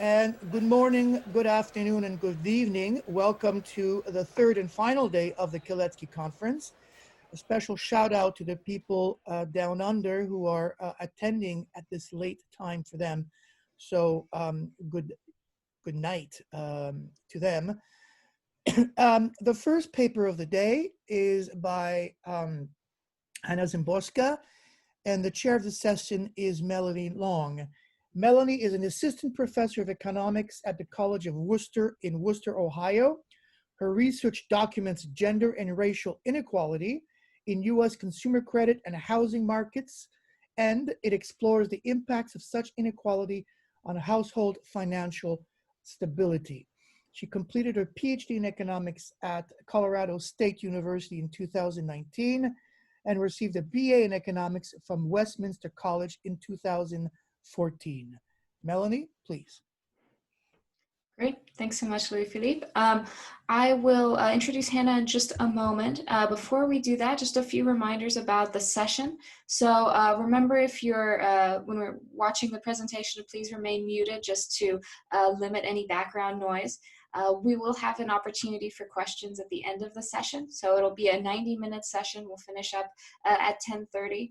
And good morning, good afternoon, and good evening. Welcome to the third and final day of the Kalecki conference. A special shout out to the people down under who are attending at this late time for them. So good night to them. The first paper of the day is by Hanna Szymborska, and the chair of the session is Melanie Long. Melanie is an assistant professor of economics at the College of Worcester in Worcester, Ohio. Her research documents gender and racial inequality in U.S. consumer credit and housing markets, and it explores the impacts of such inequality on household financial stability. She completed her PhD in economics at Colorado State University in 2019 and received a BA in economics from Westminster College in 2014. Melanie, please. Great. Thanks so much, Louis-Philippe. I will introduce Hannah in just a moment. Before we do that, just a few reminders about the session. So remember, if you're, when we're watching the presentation, please remain muted just to limit any background noise. We will have an opportunity for questions at the end of the session. So it'll be a 90-minute session. We'll finish up at 10:30.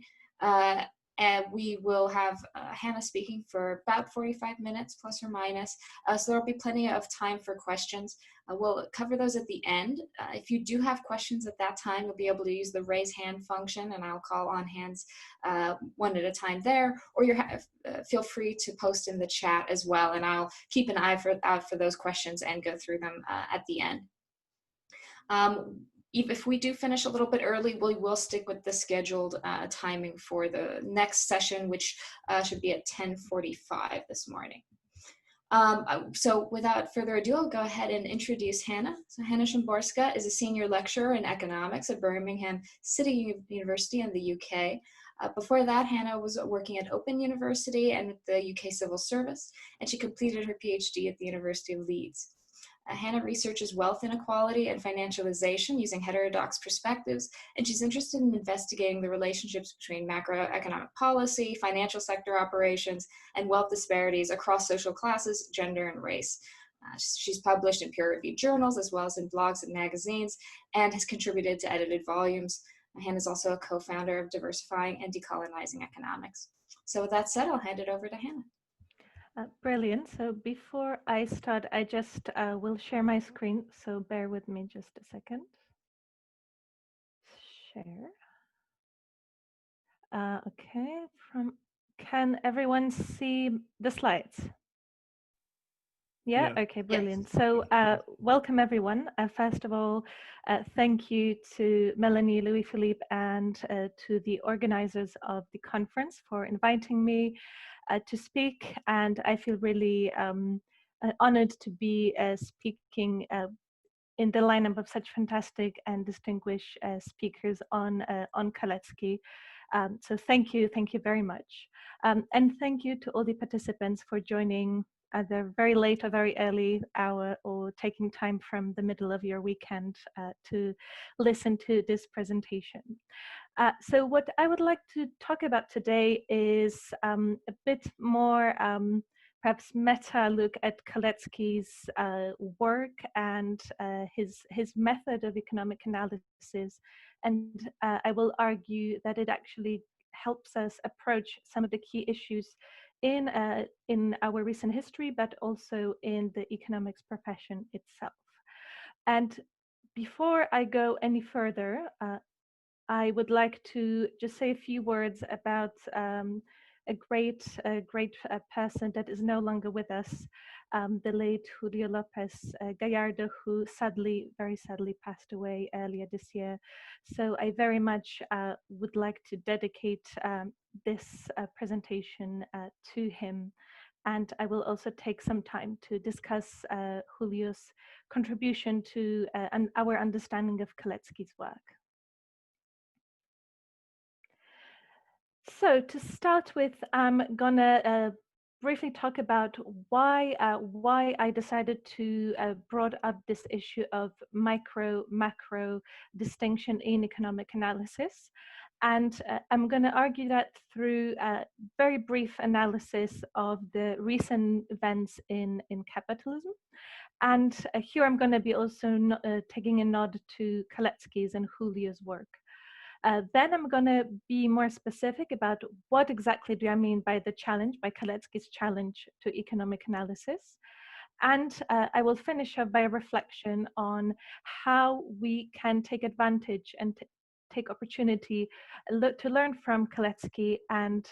And we will have Hannah speaking for about 45 minutes, plus or minus. So there'll be plenty of time for questions. We'll cover those at the end. If you do have questions at that time, you'll be able to use the raise hand function, and I'll call on hands one at a time there, or feel free to post in the chat as well, and I'll keep an eye out for those questions and go through them at the end. If we do finish a little bit early, we will stick with the scheduled timing for the next session, which should be at 10:45 this morning. So without further ado, I'll go ahead and introduce Hanna. So Hanna Szymborska is a senior lecturer in economics at Birmingham City University in the UK. Before that, Hanna was working at Open University and with the UK Civil Service, and she completed her PhD at the University of Leeds. Hanna researches wealth inequality and financialization using heterodox perspectives, and she's interested in investigating the relationships between macroeconomic policy, financial sector operations, and wealth disparities across social classes, gender, and race. She's published in peer-reviewed journals as well as in blogs and magazines, and has contributed to edited volumes. Hanna is also a co-founder of Diversifying and Decolonizing Economics. So with that said, I'll hand it over to Hanna. Brilliant. So before I start, I just will share my screen. So bear with me just a second. Share. Okay. Can everyone see the slides? Yeah. Okay. Brilliant. Yes. So welcome everyone. First of all, thank you to Melanie, Louis-Philippe, and to the organizers of the conference for inviting me to speak, and I feel really honored to be speaking in the lineup of such fantastic and distinguished speakers on Kalecki. So thank you very much, and thank you to all the participants for joining at the very late or very early hour, or taking time from the middle of your weekend to listen to this presentation. So what I would like to talk about today is a bit more perhaps meta look at Kalecki's work and his method of economic analysis, and I will argue that it actually helps us approach some of the key issues in our recent history, but also in the economics profession itself. And before I go any further, I would like to just say a few words about a great person that is no longer with us, the late Julio Lopez Gallardo, who very sadly passed away earlier this year. So I very much would like to dedicate this presentation to him. And I will also take some time to discuss Julio's contribution to our understanding of Kalecki's work. So to start with, I'm gonna briefly talk about why I decided to brought up this issue of micro-macro distinction in economic analysis. And I'm going to argue that through a very brief analysis of the recent events in capitalism. And here I'm going to be also taking a nod to Kalecki's and Julio's work. Then I'm going to be more specific about what exactly do I mean by the challenge, by Kalecki's challenge to economic analysis. And I will finish up by a reflection on how we can take advantage and take opportunity to learn from Kalecki, and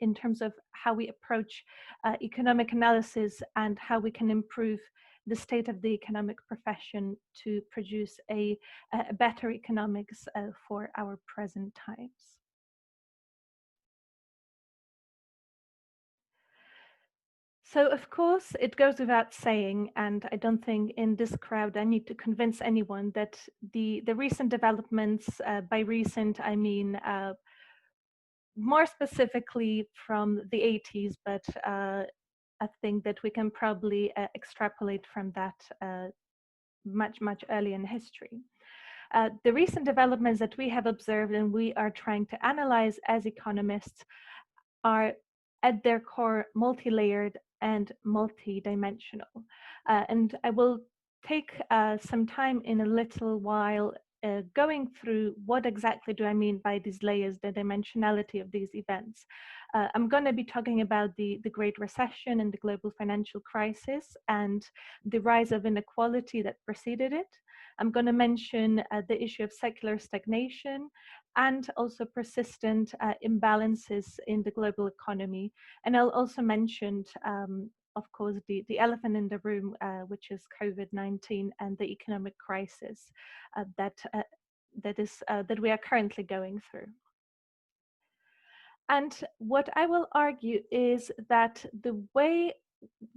in terms of how we approach economic analysis and how we can improve the state of the economic profession to produce a better economics for our present times. So, of course, it goes without saying, and I don't think in this crowd I need to convince anyone that the recent developments, by recent I mean more specifically from the 80s, but I think that we can probably extrapolate from that much earlier in history. The recent developments that we have observed and we are trying to analyze as economists are at their core multi-layered and multi-dimensional. And I will take some time in a little while going through what exactly do I mean by these layers, the dimensionality of these events. I'm going to be talking about the Great Recession and the global financial crisis and the rise of inequality that preceded it. I'm going to mention the issue of secular stagnation and also persistent imbalances in the global economy. And I'll also mention, of course, the elephant in the room, which is COVID-19 and the economic crisis that we are currently going through. And what I will argue is that the way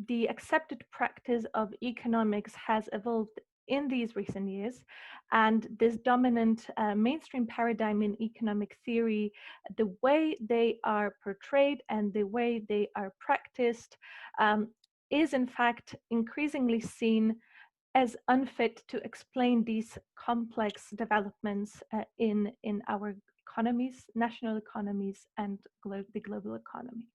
the accepted practice of economics has evolved in these recent years, and this dominant mainstream paradigm in economic theory, the way they are portrayed and the way they are practiced is in fact increasingly seen as unfit to explain these complex developments in our economies, national economies, and the global economy.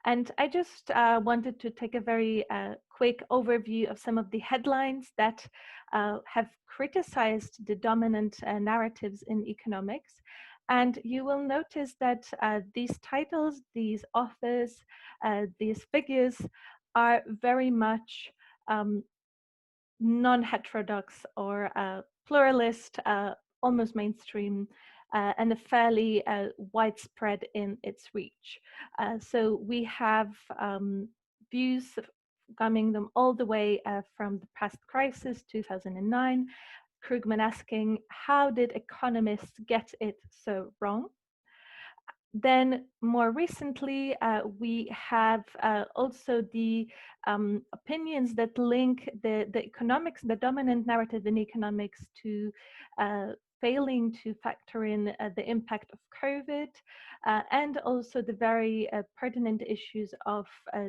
And I just wanted to take a very quick overview of some of the headlines that have criticized the dominant narratives in economics. And you will notice that these titles, these authors, these figures are very much non-heterodox or pluralist, almost mainstream, and a fairly widespread in its reach. So we have views coming them all the way from the past crisis, 2009, Krugman asking, how did economists get it so wrong? Then more recently, we have also the opinions that link the economics, the dominant narrative in economics to failing to factor in the impact of COVID and also the very pertinent issues of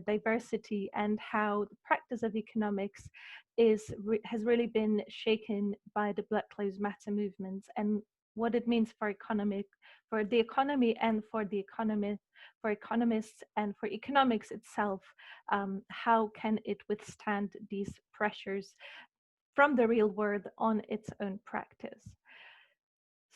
diversity and how the practice of economics has really been shaken by the Black Lives Matter movements and what it means for the economy and for the economy, for economists and for economics itself. How can it withstand these pressures from the real world on its own practice?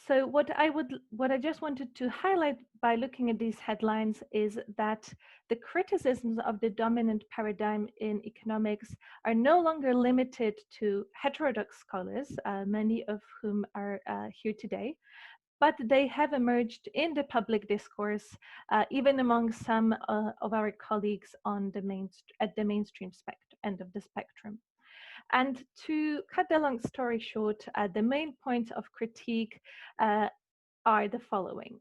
So what I just wanted to highlight by looking at these headlines is that the criticisms of the dominant paradigm in economics are no longer limited to heterodox scholars, many of whom are here today, but they have emerged in the public discourse, even among some of our colleagues on at the mainstream end of the spectrum. And to cut the long story short, the main points of critique are the following.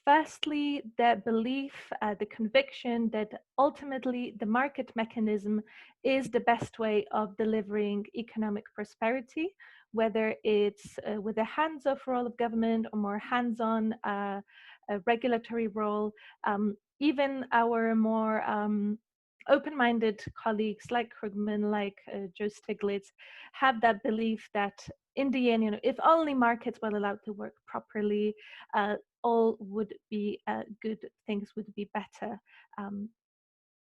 Firstly, the belief, the conviction that ultimately the market mechanism is the best way of delivering economic prosperity, whether it's with a hands-off role of government or more hands-on regulatory role. Even our more open-minded colleagues like Krugman, like Joe Stiglitz, have that belief that in the end, if only markets were allowed to work properly, all would be good, things would be better.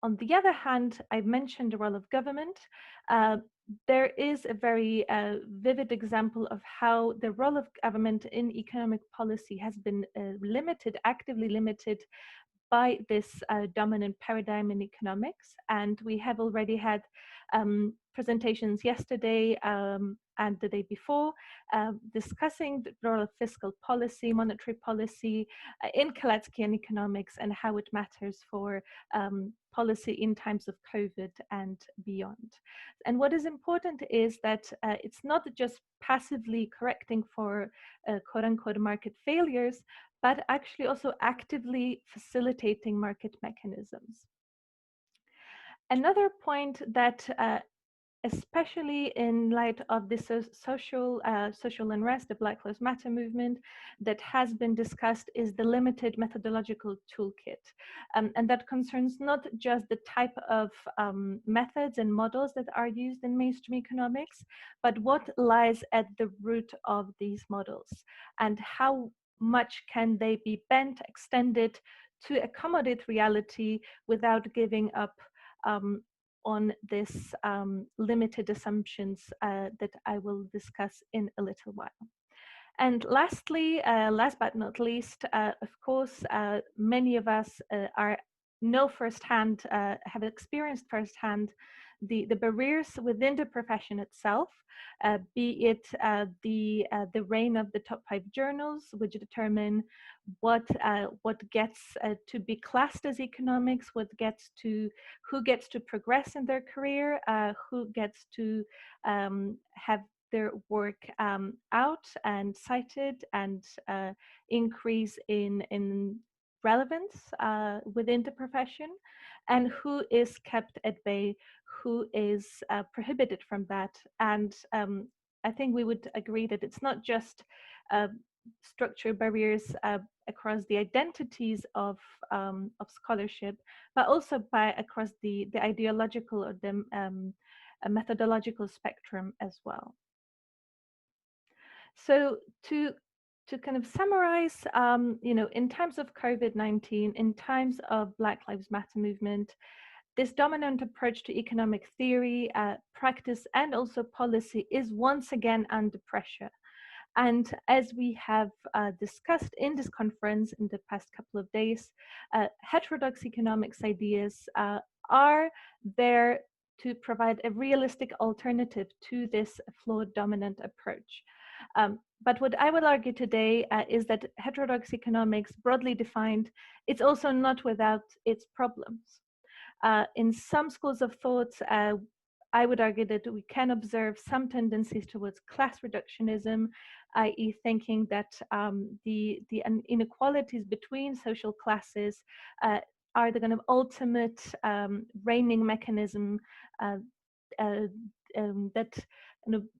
On the other hand, I mentioned the role of government. There is a very vivid example of how the role of government in economic policy has been limited, actively limited by this dominant paradigm in economics. And we have already had presentations yesterday and the day before discussing the role of fiscal policy, monetary policy in Kalecki economics, and how it matters for policy in times of COVID and beyond. And what is important is that it's not just passively correcting for quote unquote market failures, but actually also actively facilitating market mechanisms. Another point that especially in light of this social unrest, the Black Lives Matter movement, that has been discussed is the limited methodological toolkit. And that concerns not just the type of methods and models that are used in mainstream economics, but what lies at the root of these models and how much can they be bent, extended to accommodate reality without giving up on this limited assumptions that I will discuss in a little while. And lastly, last but not least, of course, many of us know firsthand, have experienced firsthand the barriers within the profession itself, be it the reign of the top 5 journals, which determine what gets to be classed as economics, who gets to progress in their career, who gets to have their work out and cited and increase in relevance within the profession, and who is kept at bay, who is prohibited from that. And I think we would agree that it's not just structural barriers across the identities of scholarship, but also across the ideological or the methodological spectrum as well. So to kind of summarize, in terms of COVID-19, in times of Black Lives Matter movement, this dominant approach to economic theory, practice, and also policy is once again under pressure. And as we have discussed in this conference in the past couple of days, heterodox economics ideas are there to provide a realistic alternative to this flawed dominant approach. But what I will argue today is that heterodox economics, broadly defined, it's also not without its problems. In some schools of thought, I would argue that we can observe some tendencies towards class reductionism, i.e. thinking that the inequalities between social classes are the kind of ultimate reigning mechanism that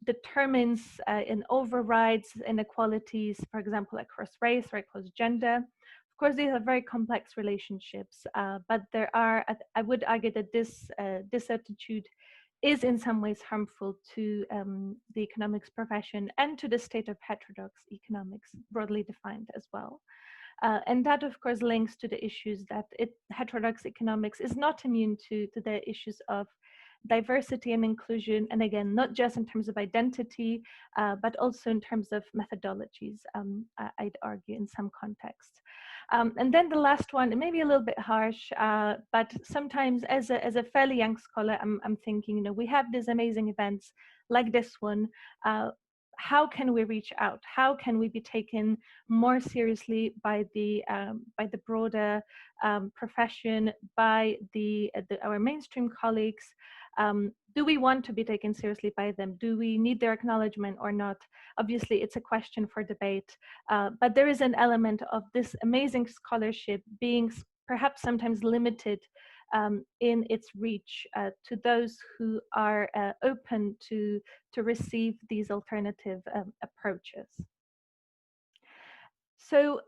determines and overrides inequalities, for example, across race or across gender. Of course, these are very complex relationships, but there are, I would argue that this attitude is in some ways harmful to the economics profession and to the state of heterodox economics, broadly defined as well. And that, of course, links to the issues that heterodox economics is not immune to the issues of diversity and inclusion, and again, not just in terms of identity, but also in terms of methodologies, I'd argue in some contexts. And then the last one, it may be a little bit harsh, but sometimes as a fairly young scholar, I'm thinking, we have these amazing events like this one. How can we reach out? How can we be taken more seriously by the broader profession, by our mainstream colleagues? Do we want to be taken seriously by them? Do we need their acknowledgement or not? Obviously, it's a question for debate, but there is an element of this amazing scholarship being perhaps sometimes limited in its reach to those who are open to receive these alternative approaches. So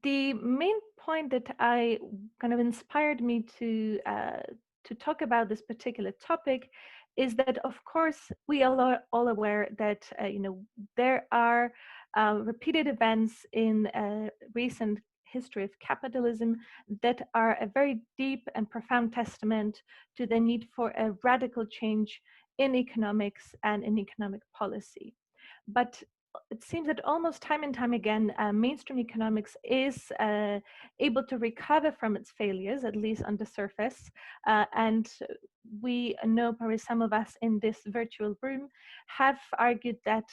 the main point that I kind of inspired me to talk about this particular topic is that, of course, we are all aware that there are repeated events in recent history of capitalism that are a very deep and profound testament to the need for a radical change in economics and in economic policy. But it seems that almost time and time again, mainstream economics is able to recover from its failures, at least on the surface. And we know, probably some of us in this virtual room have argued that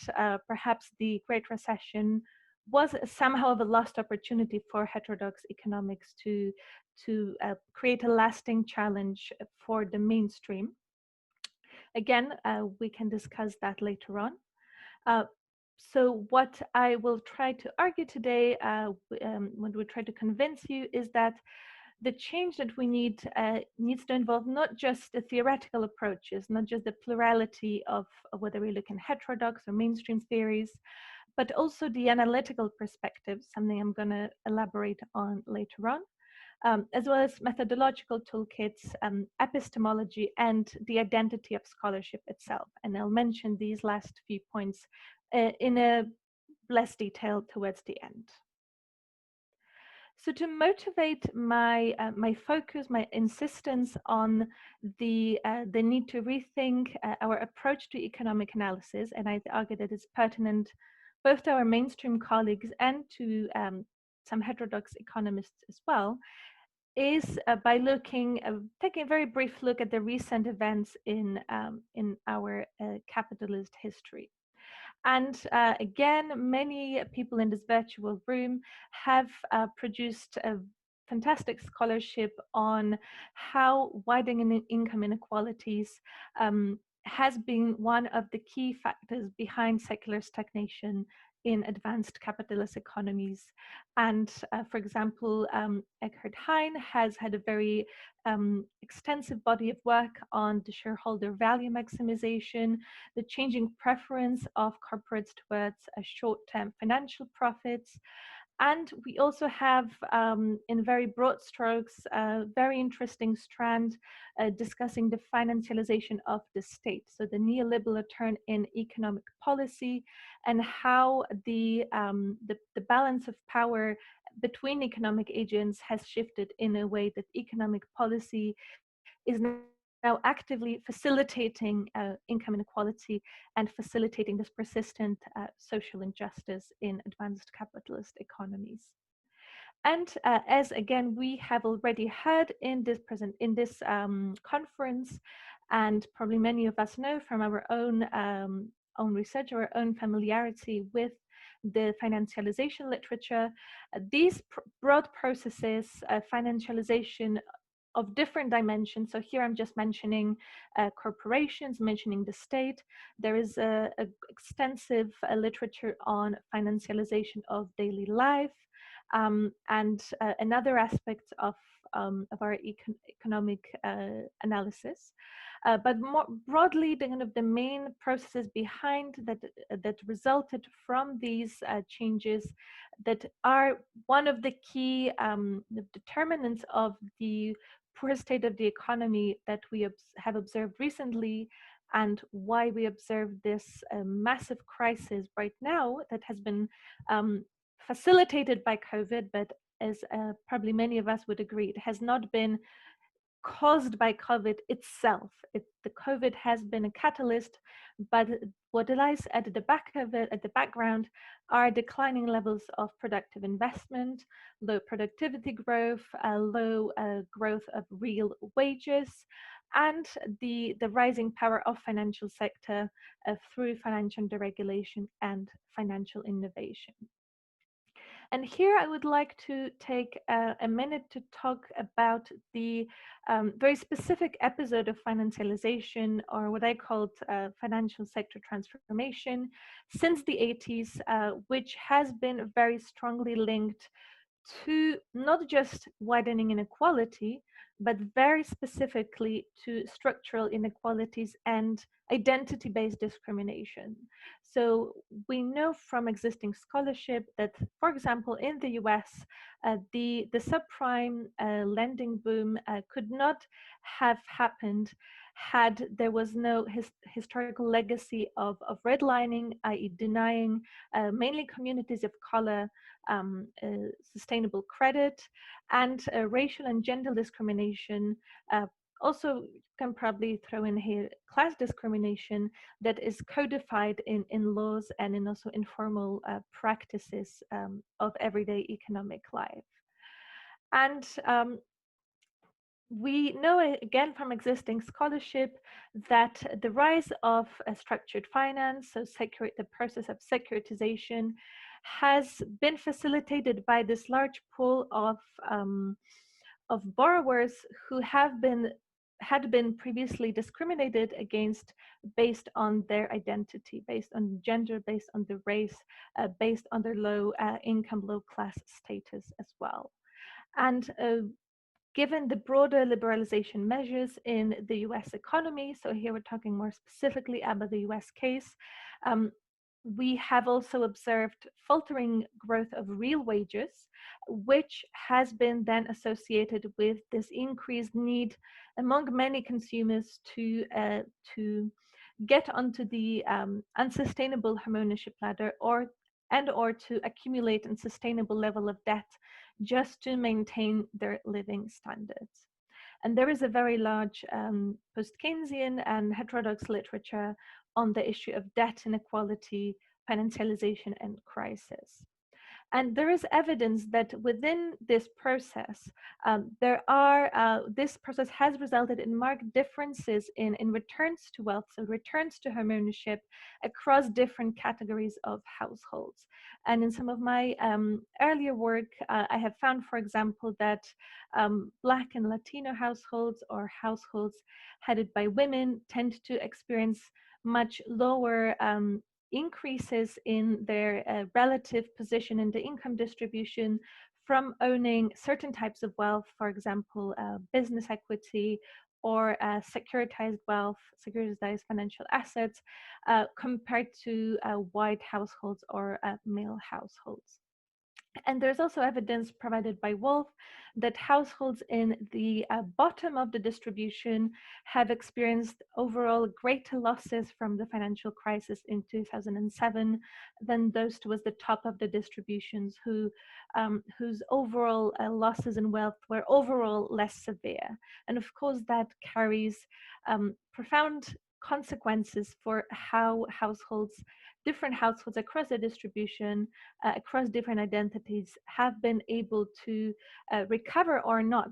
perhaps the Great Recession was somehow of a lost opportunity for heterodox economics to create a lasting challenge for the mainstream. Again, we can discuss that later on. So what I will try to argue today, what we try to convince you, is that the change that we need needs to involve not just the theoretical approaches, not just the plurality of whether we look in heterodox or mainstream theories, but also the analytical perspective, something I'm going to elaborate on later on. As well as methodological toolkits, epistemology, and the identity of scholarship itself. And I'll mention these last few points in a less detail towards the end. So to motivate my focus, my insistence on the need to rethink our approach to economic analysis, and I argue that it's pertinent both to our mainstream colleagues and to some heterodox economists as well, is by taking a very brief look at the recent events in our capitalist history. And again, many people in this virtual room have produced a fantastic scholarship on how widening income inequalities has been one of the key factors behind secular stagnation in advanced capitalist economies. And for example, Eckhard Hein has had a very extensive body of work on the shareholder value maximization, the changing preference of corporates towards short-term financial profits. And we also have, in very broad strokes, a very interesting strand discussing the financialisation of the state, so the neoliberal turn in economic policy, and how the balance of power between economic agents has shifted in a way that economic policy is now actively facilitating income inequality and facilitating this persistent social injustice in advanced capitalist economies. And as again we have already heard in this conference, and probably many of us know from our own research or our own familiarity with the financialisation literature, these broad processes, financialisation of different dimensions. So here I'm just mentioning corporations, mentioning the state. There is a extensive literature on financialization of daily life, and another aspect of our economic analysis. But more broadly, the main processes behind that resulted from these changes that are one of the key determinants of the poor state of the economy that we have observed recently, and why we observe this massive crisis right now that has been facilitated by COVID, but as probably many of us would agree, it has not been caused by COVID itself. The COVID has been a catalyst, but what lies at the back of it, at the background, are declining levels of productive investment, low productivity growth, low growth of real wages, and the rising power of financial sector through financial deregulation and financial innovation. And here I would like to take a minute to talk about the very specific episode of financialization, or what I called financial sector transformation, since the 80s, which has been very strongly linked to not just widening inequality, but very specifically to structural inequalities and identity-based discrimination. So we know from existing scholarship that, for example, in the US, the subprime lending boom could not have happened had there was no historical legacy of redlining, i.e. denying mainly communities of color sustainable credit, and racial and gender discrimination. Also, can probably throw in here class discrimination that is codified in laws and in also informal practices of everyday economic life. And we know again from existing scholarship that the rise of structured finance, so the process of securitization, has been facilitated by this large pool of borrowers who had been previously discriminated against based on their identity, based on gender, based on their race, based on their low income, low class status as well. And given the broader liberalization measures in the US economy, so here we're talking more specifically about the US case, we have also observed faltering growth of real wages, which has been then associated with this increased need among many consumers to get onto the unsustainable homeownership ladder or to accumulate a sustainable level of debt just to maintain their living standards. And there is a very large post-Keynesian and heterodox literature on the issue of debt inequality, financialisation, and crisis. And there is evidence that within this process, this process has resulted in marked differences in returns to wealth, so returns to homeownership across different categories of households. And in some of my earlier work, I have found, for example, that Black and Latino households or households headed by women tend to experience much lower increases in their relative position in the income distribution from owning certain types of wealth, for example, business equity or securitized wealth, securitized financial assets, compared to white households or male households. And there's also evidence provided by Wolf that households in the bottom of the distribution have experienced overall greater losses from the financial crisis in 2007 than those towards the top of the distributions whose overall losses in wealth were overall less severe. And of course, that carries profound consequences for how different households across the distribution, across different identities, have been able to recover or not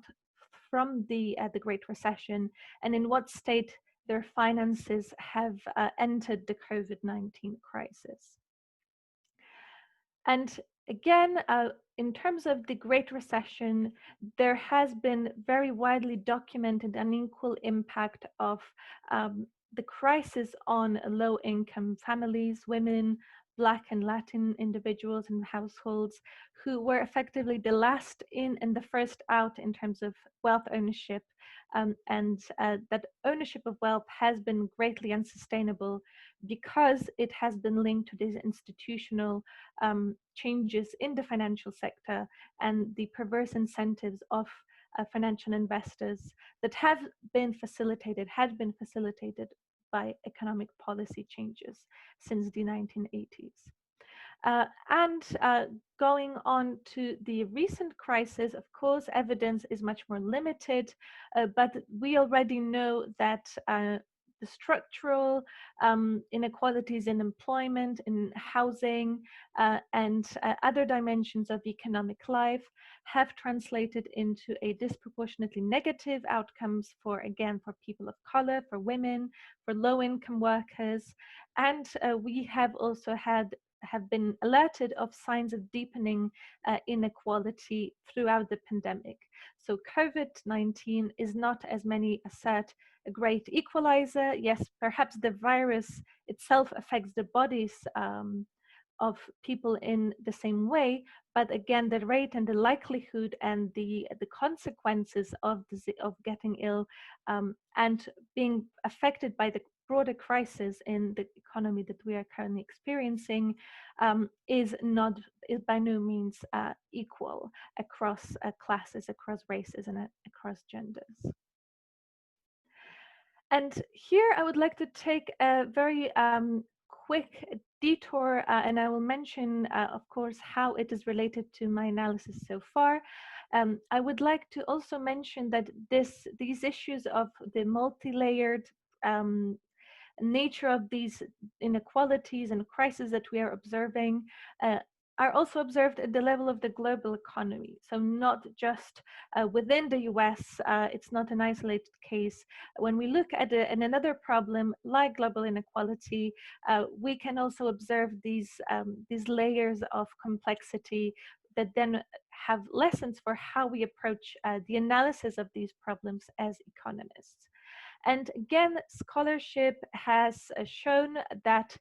from the Great Recession, and in what state their finances have entered the COVID-19 crisis. And again, in terms of the Great Recession, there has been very widely documented unequal impact of the crisis on low-income families, women, Black and Latin individuals and households who were effectively the last in and the first out in terms of wealth ownership, and that ownership of wealth has been greatly unsustainable because it has been linked to these institutional changes in the financial sector and the perverse incentives of financial investors that had been facilitated by economic policy changes since the 1980s. Going on to the recent crisis, of course, evidence is much more limited, but we already know that the structural inequalities in employment, in housing, and other dimensions of economic life have translated into a disproportionately negative outcomes for people of color, for women, for low-income workers, and we have also have been alerted of signs of deepening inequality throughout the pandemic. So COVID-19 is not, as many assert, a great equalizer. Yes, perhaps the virus itself affects the bodies of people in the same way, but again, the rate and the likelihood and the consequences of getting ill and being affected by the broader crisis in the economy that we are currently experiencing is by no means equal across classes, across races, and across genders. And here I would like to take a very quick detour, and I will mention, of course, how it is related to my analysis so far. I would like to also mention that these issues of the multi-layered nature of these inequalities and crises that we are observing are also observed at the level of the global economy. So not just within the US, it's not an isolated case. When we look at another problem like global inequality, we can also observe these layers of complexity that then have lessons for how we approach the analysis of these problems as economists. And again, scholarship has shown that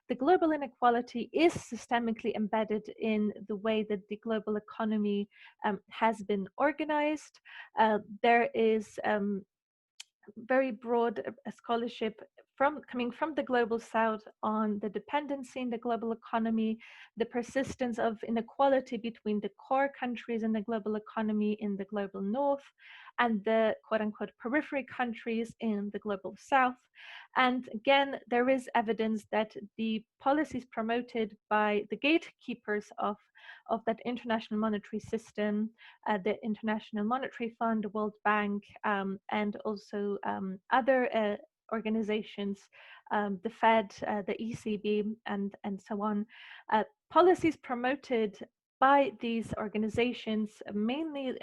the global inequality is systemically embedded in the way that the global economy has been organized. There is very broad scholarship coming from the global south on the dependency in the global economy, the persistence of inequality between the core countries in the global economy in the global north and the quote-unquote periphery countries in the global south. And again, there is evidence that the policies promoted by the gatekeepers of that international monetary system, the International Monetary Fund, the World Bank, and also other organizations, the Fed, the ECB, and so on. Policies promoted by these organizations mainly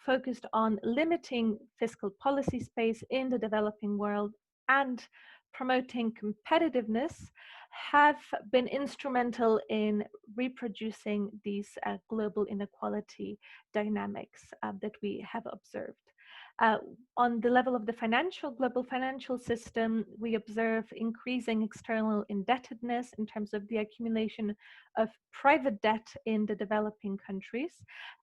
focused on limiting fiscal policy space in the developing world and promoting competitiveness have been instrumental in reproducing these global inequality dynamics that we have observed. On the level of the global financial system, we observe increasing external indebtedness in terms of the accumulation of private debt in the developing countries.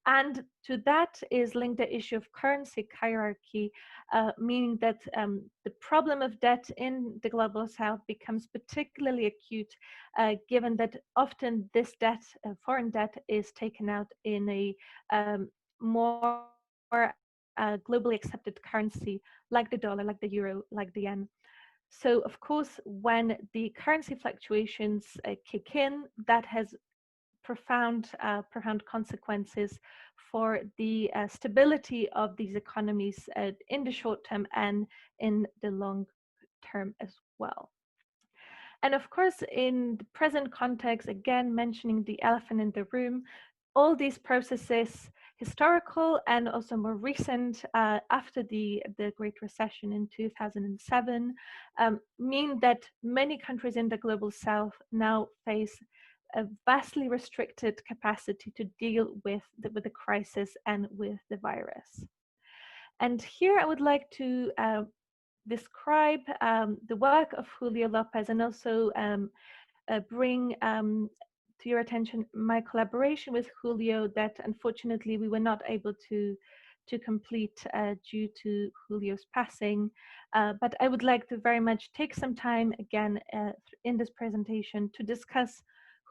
And to that is linked the issue of currency hierarchy, meaning that the problem of debt in the global south becomes particularly acute, given that often this debt, foreign debt, is taken out in a more globally accepted currency like the dollar, like the euro, like the yen. So of course, when the currency fluctuations kick in, that has profound consequences for the stability of these economies in the short term and in the long term as well. And of course, in the present context, again, mentioning the elephant in the room, all these processes, historical and also more recent, after the Great Recession in 2007, mean that many countries in the global south now face a vastly restricted capacity to deal with the crisis and with the virus. And here I would like to describe the work of Julio Lopez and also bring to your attention my collaboration with Julio that unfortunately we were not able to complete due to Julio's passing. But I would like to very much take some time again in this presentation to discuss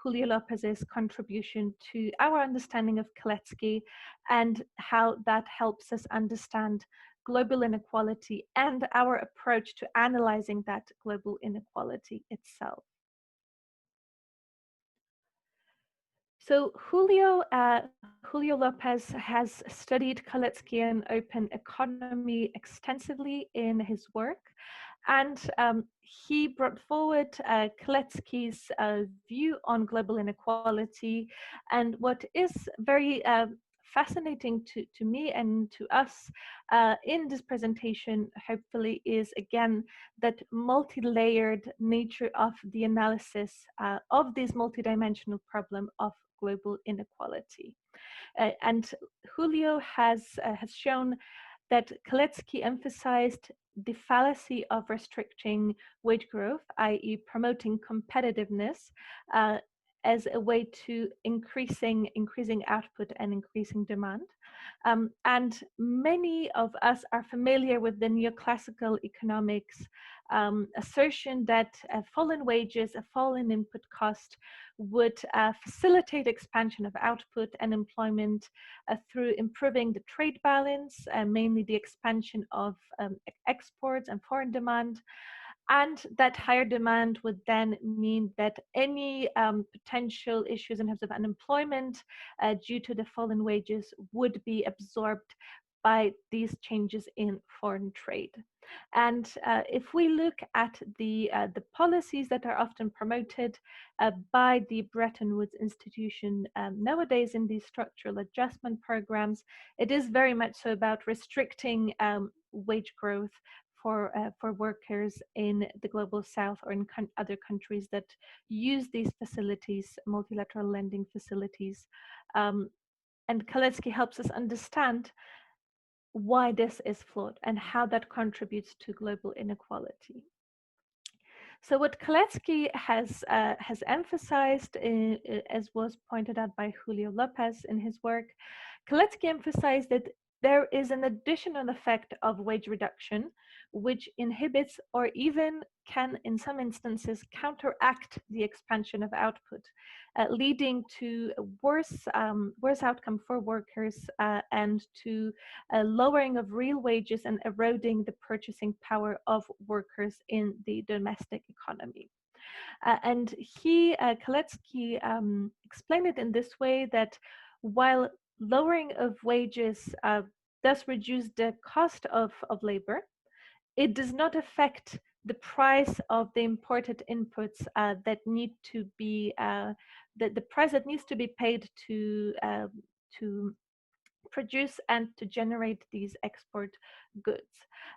Julio Lopez's contribution to our understanding of Kalecki and how that helps us understand global inequality and our approach to analyzing that global inequality itself. So Julio Lopez has studied Kalecki and open economy extensively in his work, and he brought forward Kalecki's view on global inequality. And what is very fascinating to me and to us in this presentation, hopefully, is again that multi-layered nature of the analysis of this multidimensional problem of global inequality. And Julio has shown that Kalecki emphasized the fallacy of restricting wage growth, i.e. promoting competitiveness, as a way to increasing output and increasing demand. And many of us are familiar with the neoclassical economics assertion that a fall in wages, a fall in input cost would facilitate expansion of output and employment through improving the trade balance, mainly the expansion of exports and foreign demand. And that higher demand would then mean that any potential issues in terms of unemployment due to the fall in wages would be absorbed by these changes in foreign trade. And if we look at the policies that are often promoted by the Bretton Woods Institution nowadays in these structural adjustment programs, it is very much so about restricting wage growth for workers in the global south or in other countries that use these facilities, multilateral lending facilities. And Kalecki helps us understand why this is flawed and how that contributes to global inequality. So what Kalecki has emphasized, as was pointed out by Julio Lopez in his work, Kalecki emphasized that there is an additional effect of wage reduction, which inhibits or even can, in some instances, counteract the expansion of output, leading to a worse outcome for workers and to a lowering of real wages and eroding the purchasing power of workers in the domestic economy. And Kalecki explained it in this way that while lowering of wages does reduce the cost of labor, it does not affect the price of the imported inputs that need to be the price that needs to be paid to produce and to generate these export goods.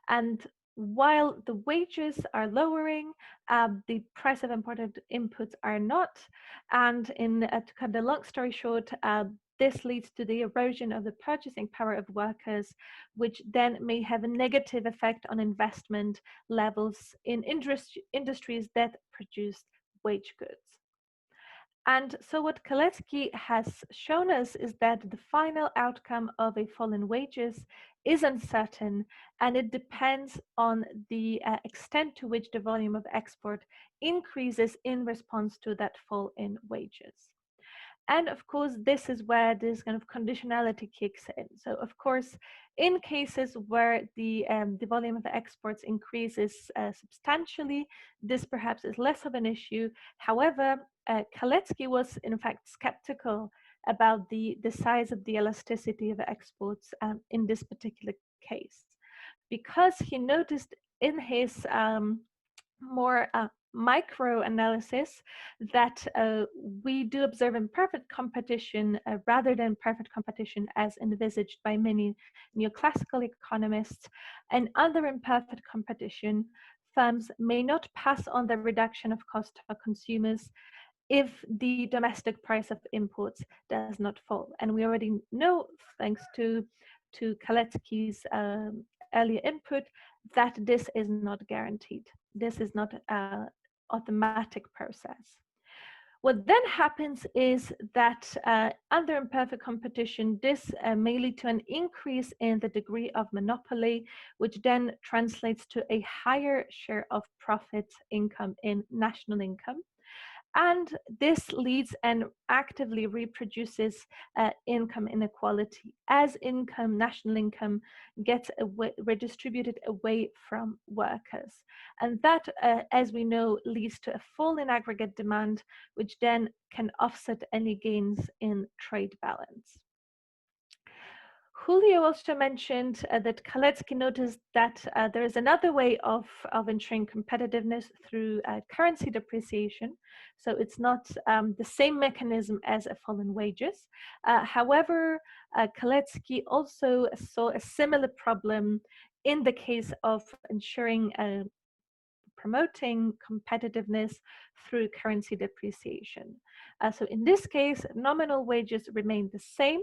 And while the wages are lowering, the price of imported inputs are not. And to cut the long story short, this leads to the erosion of the purchasing power of workers, which then may have a negative effect on investment levels in industries that produce wage goods. And so what Kalecki has shown us is that the final outcome of a fall in wages is uncertain, and it depends on the extent to which the volume of export increases in response to that fall in wages. And of course, this is where this kind of conditionality kicks in. So of course, in cases where the volume of the exports increases substantially, this perhaps is less of an issue. However, Kalecki was in fact skeptical about the size of the elasticity of exports in this particular case, because he noticed in his more micro analysis that we do observe imperfect competition rather than perfect competition as envisaged by many neoclassical economists. And under imperfect competition, firms may not pass on the reduction of cost to consumers if the domestic price of imports does not fall. And we already know, thanks to Kalecki's earlier input, that this is not guaranteed. This is not an automatic process. What then happens is that under imperfect competition, this may lead to an increase in the degree of monopoly, which then translates to a higher share of profit income in national income. And this leads and actively reproduces income inequality as national income gets redistributed away from workers. And that, as we know, leads to a fall in aggregate demand, which then can offset any gains in trade balance. Julio also mentioned that Kalecki noticed that there is another way of ensuring competitiveness through currency depreciation. So it's not the same mechanism as a fall in wages. However, Kalecki also saw a similar problem in the case of ensuring promoting competitiveness through currency depreciation. So in this case, nominal wages remain the same.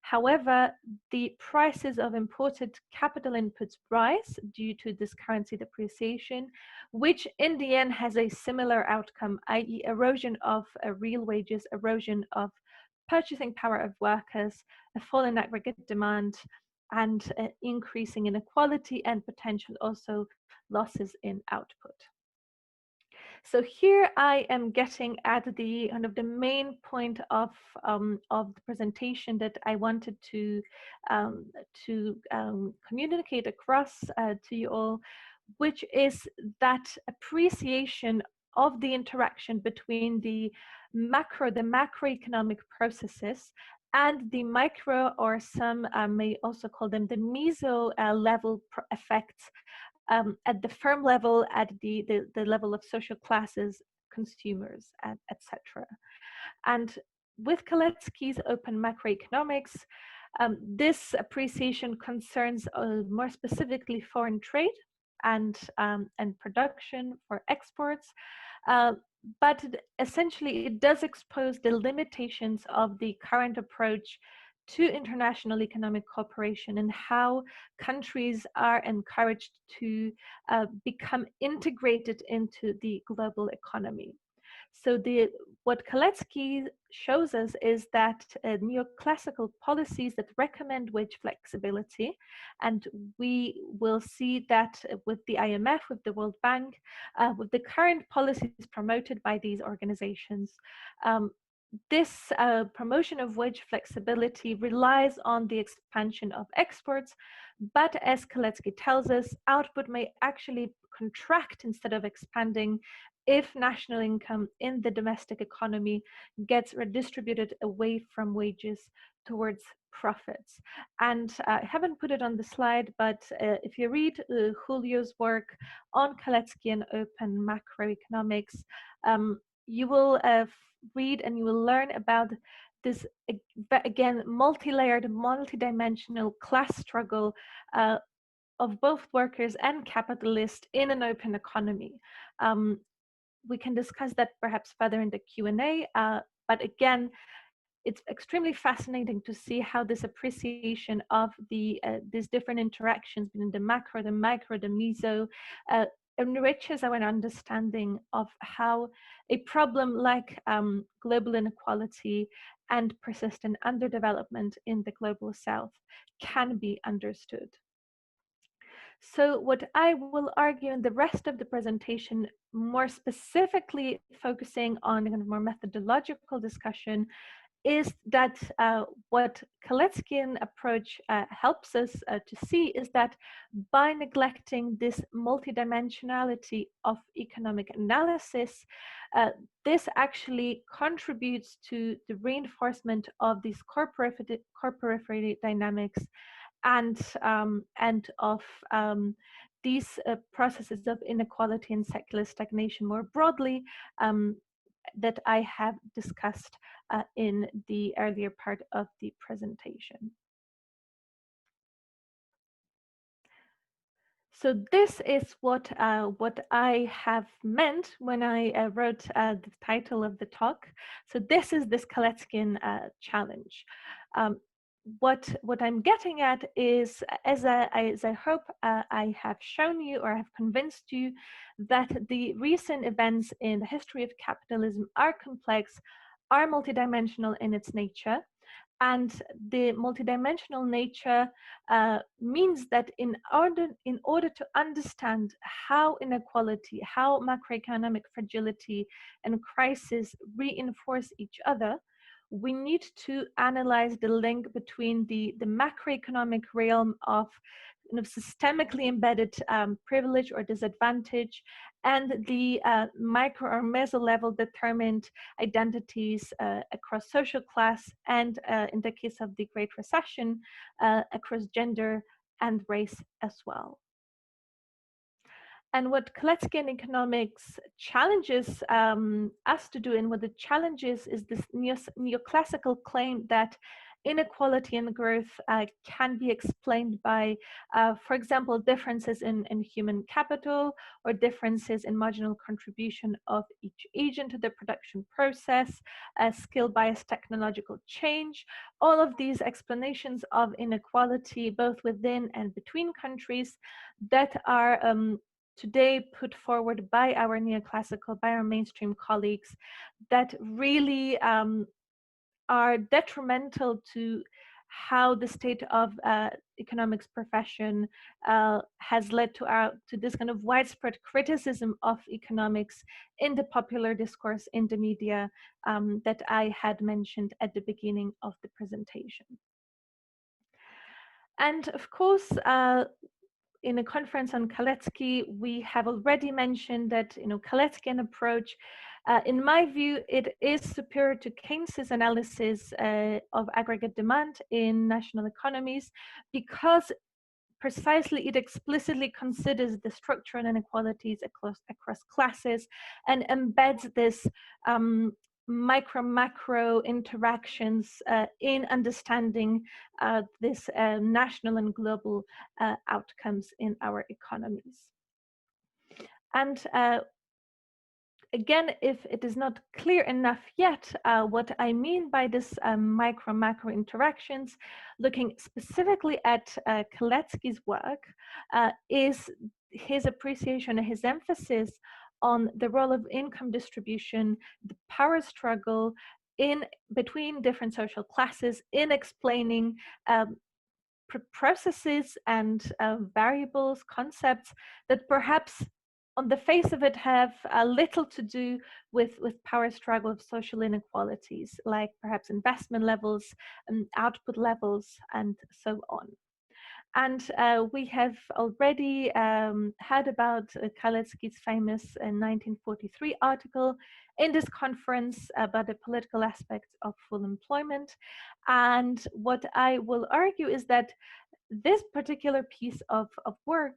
However, the prices of imported capital inputs rise due to this currency depreciation, which in the end has a similar outcome, i.e. erosion of real wages, erosion of purchasing power of workers, a fall in aggregate demand, and increasing inequality and potential also losses in output. So here I am getting at the kind of the main point of the presentation that I wanted to communicate across to you all, which is that appreciation of the interaction between the macroeconomic processes and the micro, or some may also call them the meso level effects at the firm level, at the level of social classes, consumers, etc. And with Kalecki's open macroeconomics, this appreciation concerns more specifically foreign trade and production for exports. But essentially, it does expose the limitations of the current approach to international economic cooperation and how countries are encouraged to become integrated into the global economy. So what Kalecki shows us is that neoclassical policies that recommend wage flexibility, and we will see that with the IMF, with the World Bank, with the current policies promoted by these organizations, this promotion of wage flexibility relies on the expansion of exports, but as Kalecki tells us, output may actually contract instead of expanding if national income in the domestic economy gets redistributed away from wages towards profits. And I haven't put it on the slide, but if you read Julio's work on Kalecki and open macroeconomics, you will read and you will learn about this, again, multi-layered, multi-dimensional class struggle of both workers and capitalists in an open economy. We can discuss that perhaps further in the Q&A, but again, it's extremely fascinating to see how this appreciation of these different interactions between the macro, the micro, the meso, enriches our understanding of how a problem like global inequality and persistent underdevelopment in the global south can be understood. So what I will argue in the rest of the presentation, more specifically focusing on a more methodological discussion, is that what Kaleckian approach helps us to see is that by neglecting this multidimensionality of economic analysis, this actually contributes to the reinforcement of these corporate dynamics and of these processes of inequality and secular stagnation more broadly, that I have discussed in the earlier part of the presentation. So this is what I have meant when I wrote the title of the talk. So this is this Kaleckian challenge. What I'm getting at is, as I hope I have shown you or have convinced you, that the recent events in the history of capitalism are complex, are multidimensional in its nature, and the multidimensional nature means that in order to understand how inequality, how macroeconomic fragility and crisis reinforce each other, we need to analyze the link between the macroeconomic realm of systemically embedded privilege or disadvantage and the micro or meso level determined identities across social class and in the case of the Great Recession, across gender and race as well. And what Kaleckian economics challenges us to do, and what it challenges, is this neoclassical claim that inequality and growth can be explained by, for example, differences in human capital or differences in marginal contribution of each agent to the production process, skill bias, technological change. All of these explanations of inequality, both within and between countries, that are today put forward by our neoclassical, by our mainstream colleagues, that really are detrimental to how the state of economics profession has led to this kind of widespread criticism of economics in the popular discourse in the media that I had mentioned at the beginning of the presentation. And of course, in a conference on Kalecki, we have already mentioned that, Kaleckian approach, in my view, it is superior to Keynes's analysis of aggregate demand in national economies, because precisely it explicitly considers the structural inequalities across classes and embeds this micro-macro interactions in understanding this national and global outcomes in our economies. And again, if it is not clear enough yet, what I mean by this micro-macro interactions, looking specifically at Kalecki's work, is his appreciation, his emphasis on the role of income distribution, the power struggle between different social classes in explaining processes and variables, concepts that perhaps on the face of it have little to do with power struggle of social inequalities, like perhaps investment levels, output levels, and so on. And we have already heard about Kalecki's famous 1943 article in this conference about the political aspects of full employment. And what I will argue is that this particular piece of work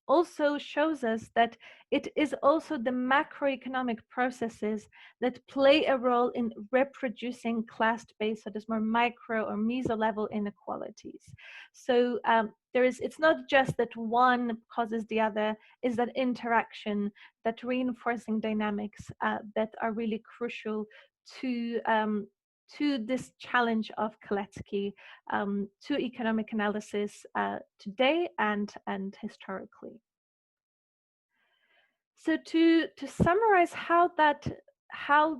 also shows us that it is also the macroeconomic processes that play a role in reproducing class-based, so there's more micro or meso-level inequalities. So it's not just that one causes the other, is that interaction, that reinforcing dynamics that are really crucial to this challenge of Kalecki, to economic analysis today and historically. So to summarize how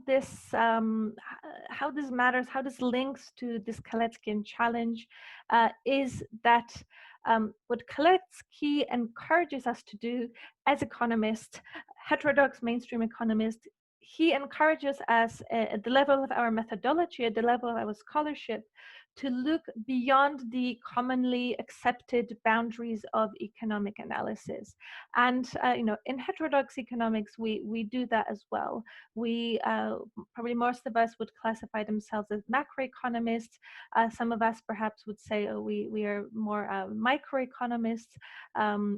this matters, how this links to this Kaleckian challenge, is that what Kalecki encourages us to do as economists, heterodox mainstream economists, he encourages us at the level of our methodology, at the level of our scholarship, to look beyond the commonly accepted boundaries of economic analysis. And in heterodox economics, we do that as well. We probably most of us would classify themselves as macroeconomists. Some of us perhaps would say, oh, we are more microeconomists.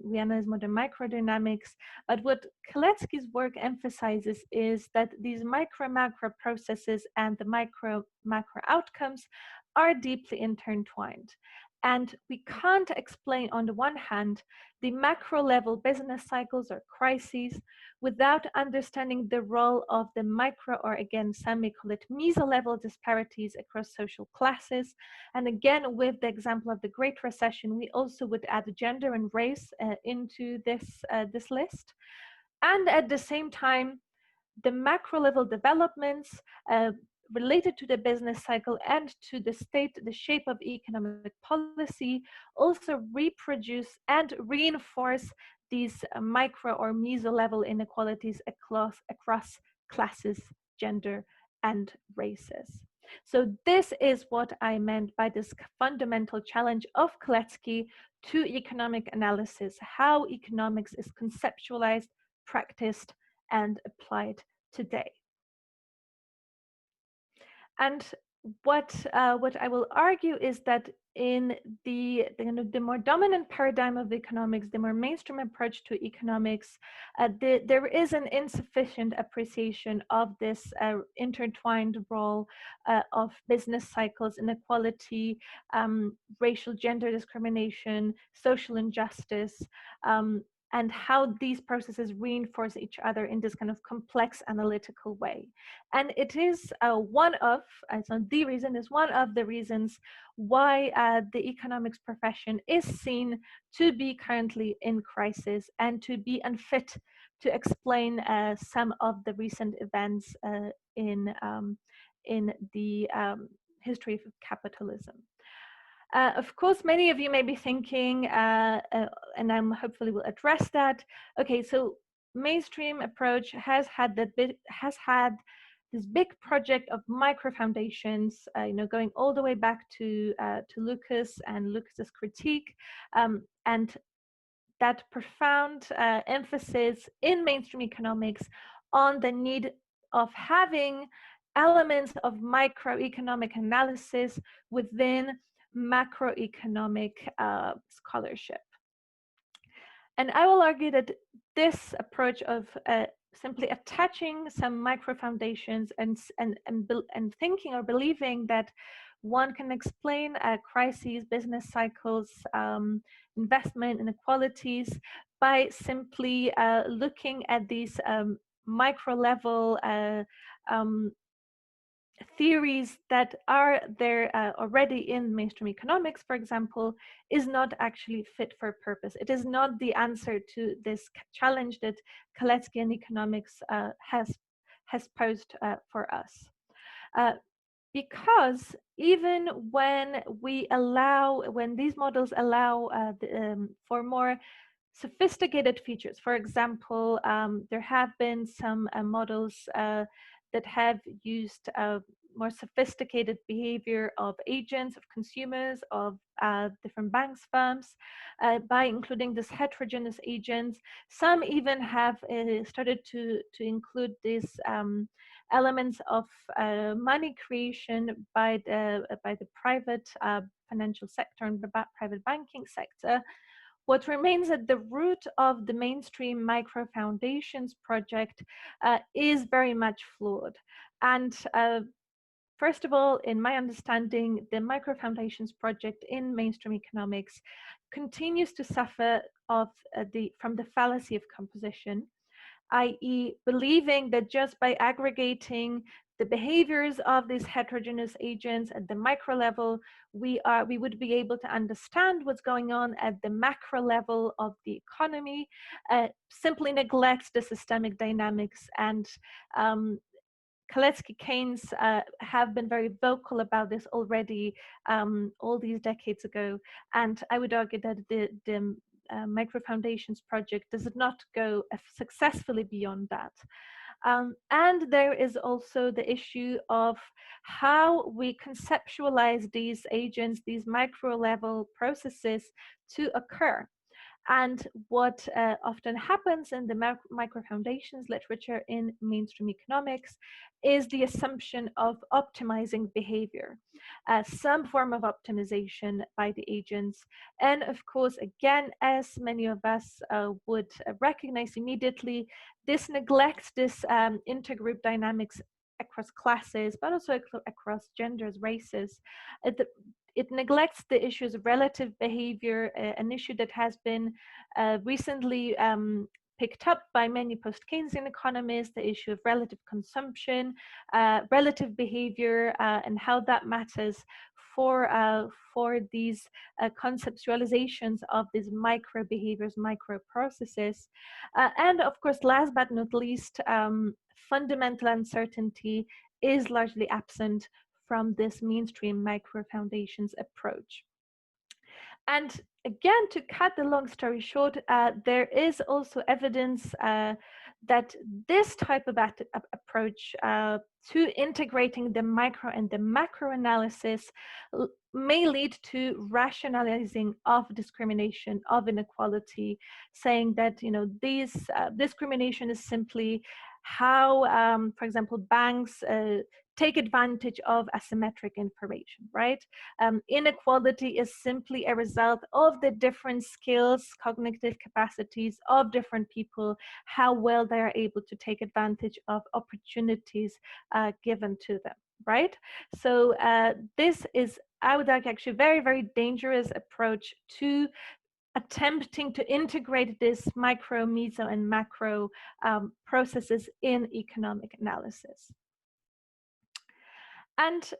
We analyze more the microdynamics. But what Kalecki's work emphasizes is that these micro-macro processes and the micro-macro outcomes are deeply intertwined. And we can't explain, on the one hand, the macro level business cycles or crises without understanding the role of the micro, or again, some may call it meso level disparities across social classes. And again, with the example of the Great Recession, we also would add gender and race into this list. And at the same time, the macro level developments related to the business cycle and to the shape of economic policy also reproduce and reinforce these micro or meso level inequalities across classes, gender, and races. So this is what I meant by this fundamental challenge of Kalecki to economic analysis, how economics is conceptualized, practiced, and applied today. And what I will argue is that in the more dominant paradigm of economics, the more mainstream approach to economics, there is an insufficient appreciation of this intertwined role of business cycles, inequality, racial gender discrimination, social injustice, and how these processes reinforce each other in this kind of complex analytical way. And it is one of the reasons why the economics profession is seen to be currently in crisis and to be unfit to explain some of the recent events in the history of capitalism. Of course, many of you may be thinking, and I'm hopefully will address that. Okay, so mainstream approach has had this big project of microfoundations, going all the way back to Lucas and Lucas's critique, and that profound emphasis in mainstream economics on the need of having elements of microeconomic analysis within macroeconomic scholarship. And I will argue that this approach of simply attaching some microfoundations and thinking or believing that one can explain crises, business cycles, investment inequalities by simply looking at these micro level theories that are there already in mainstream economics, for example, is not actually fit for purpose. It is not the answer to this challenge that Kalecki and economics has posed for us. Because even when these models allow for more sophisticated features, for example, there have been some models that have used more sophisticated behavior of agents, of consumers, of different banks, firms, by including this heterogeneous agents. Some even have started to include these elements of money creation by the private financial sector and the private banking sector. What remains at the root of the mainstream microfoundations project is very much flawed. And first of all, in my understanding, the microfoundations project in mainstream economics continues to suffer from the fallacy of composition, i.e. believing that just by aggregating the behaviors of these heterogeneous agents at the micro level, we would be able to understand what's going on at the macro level of the economy, simply neglects the systemic dynamics. And Kalecki Keynes have been very vocal about this already all these decades ago. And I would argue that the microfoundations project does not go successfully beyond that. And there is also the issue of how we conceptualize these agents, these micro level processes to occur. And what often happens in the microfoundations literature in mainstream economics is the assumption of optimizing behavior, some form of optimization by the agents. And of course, again, as many of us would recognize immediately, this neglects this intergroup dynamics across classes, but also across genders, races. It neglects the issues of relative behavior, an issue that has been recently picked up by many post-Keynesian economists, the issue of relative consumption, relative behavior, and how that matters for these conceptualizations of these micro behaviors, micro processes. And of course, last but not least, fundamental uncertainty is largely absent from this mainstream microfoundations approach. And again, to cut the long story short, there is also evidence that this type of approach to integrating the micro and the macro analysis may lead to rationalizing of discrimination, of inequality, saying that these discrimination is simply how, for example, banks take advantage of asymmetric information, right? Inequality is simply a result of the different skills, cognitive capacities of different people, how well they are able to take advantage of opportunities given to them, right? So this is, I would argue, actually a very, very dangerous approach to attempting to integrate this micro, meso, and macro processes in economic analysis. And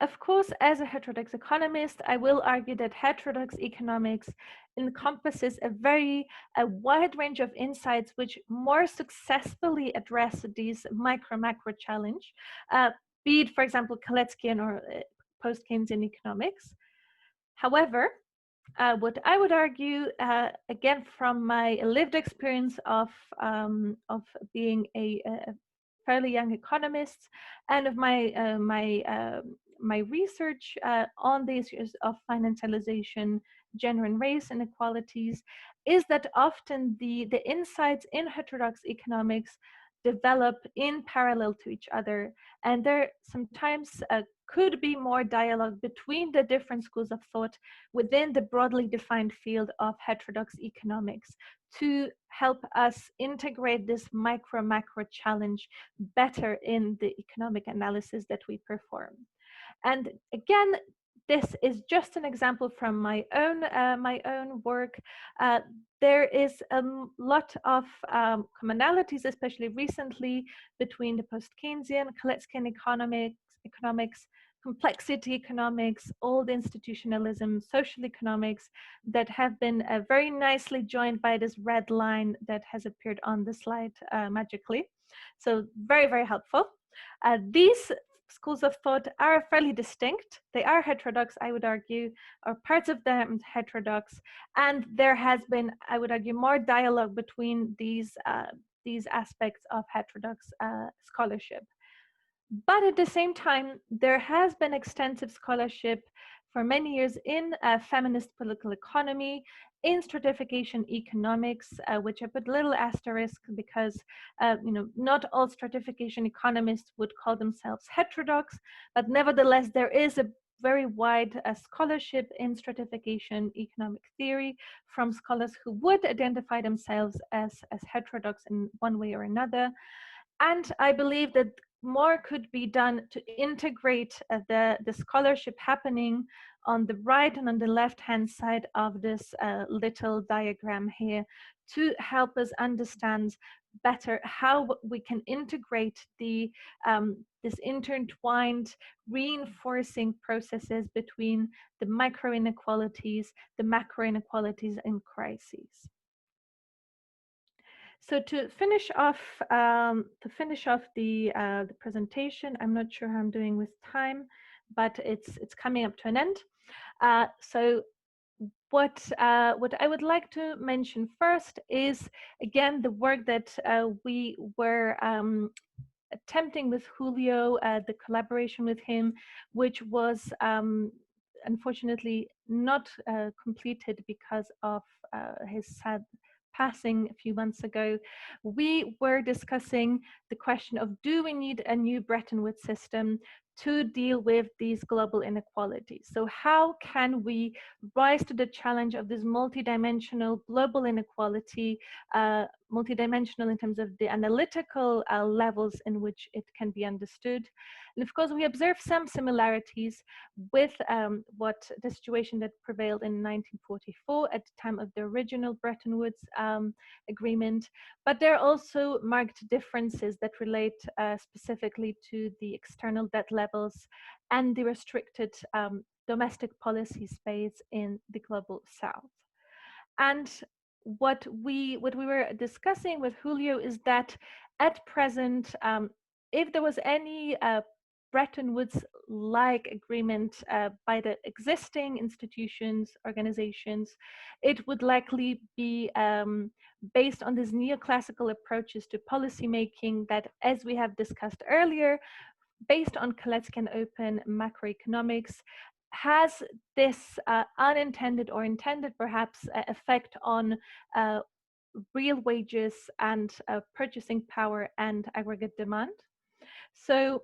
of course, as a heterodox economist, I will argue that heterodox economics encompasses a wide range of insights which more successfully address these micro-macro challenge, be it, for example, Kaleckian or post-Keynesian economics. However, what I would argue, again, from my lived experience of being a fairly young economist and of my research on the issues of financialization, gender and race inequalities, is that often the insights in heterodox economics develop in parallel to each other, and there sometimes could be more dialogue between the different schools of thought within the broadly defined field of heterodox economics to help us integrate this micro-macro challenge better in the economic analysis that we perform. And again, this is just an example from my own work. There is a lot of commonalities, especially recently, between the post-Keynesian, Kaleckian economics, complexity economics, old institutionalism, social economics, that have been very nicely joined by this red line that has appeared on the slide magically. So very, very helpful. These schools of thought are fairly distinct. They are heterodox, I would argue, or parts of them heterodox, and there has been, I would argue, more dialogue between these aspects of heterodox scholarship. But at the same time, there has been extensive scholarship for many years in feminist political economy, in stratification economics, which I put a little asterisk because not all stratification economists would call themselves heterodox, but nevertheless there is a very wide scholarship in stratification economic theory from scholars who would identify themselves as heterodox in one way or another. And I believe that more could be done to integrate the scholarship happening on the right and on the left-hand side of this little diagram here to help us understand better how we can integrate this intertwined reinforcing processes between the micro inequalities, the macro inequalities, and crises. So to finish off the presentation, I'm not sure how I'm doing with time, but it's coming up to an end. So what I would like to mention first is, again, the work that we were attempting with Julio, the collaboration with him, which was unfortunately not completed because of his sad passing a few months ago. We were discussing the question of, do we need a new Bretton Woods system to deal with these global inequalities? So how can we rise to the challenge of this multidimensional global inequality, multidimensional in terms of the analytical levels in which it can be understood? And of course, we observe some similarities with what the situation that prevailed in 1944 at the time of the original Bretton Woods agreement, but there are also marked differences that relate specifically to the external debt levels and the restricted domestic policy space in the global south. And what we were discussing with Julio is that at present, if there was any Bretton Woods-like agreement by the existing institutions, organizations, it would likely be based on these neoclassical approaches to policymaking that, as we have discussed earlier, based on Kalecki and open macroeconomics, has this unintended or intended perhaps effect on real wages and purchasing power and aggregate demand. So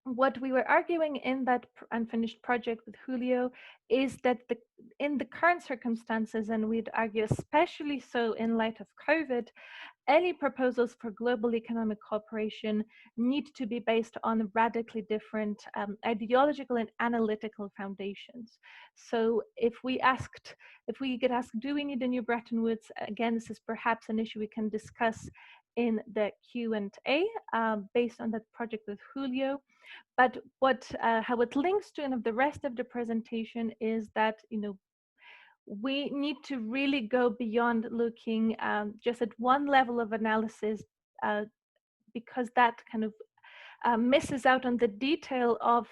what we were arguing in that unfinished project with Julio is that in the current circumstances, and we'd argue especially so in light of COVID, any proposals for global economic cooperation need to be based on radically different ideological and analytical foundations. So if we get asked, do we need a new Bretton Woods? Again, this is perhaps an issue we can discuss in the Q&A based on that project with Julio. But how it links to the rest of the presentation is that, we need to really go beyond looking just at one level of analysis because that kind of misses out on the detail of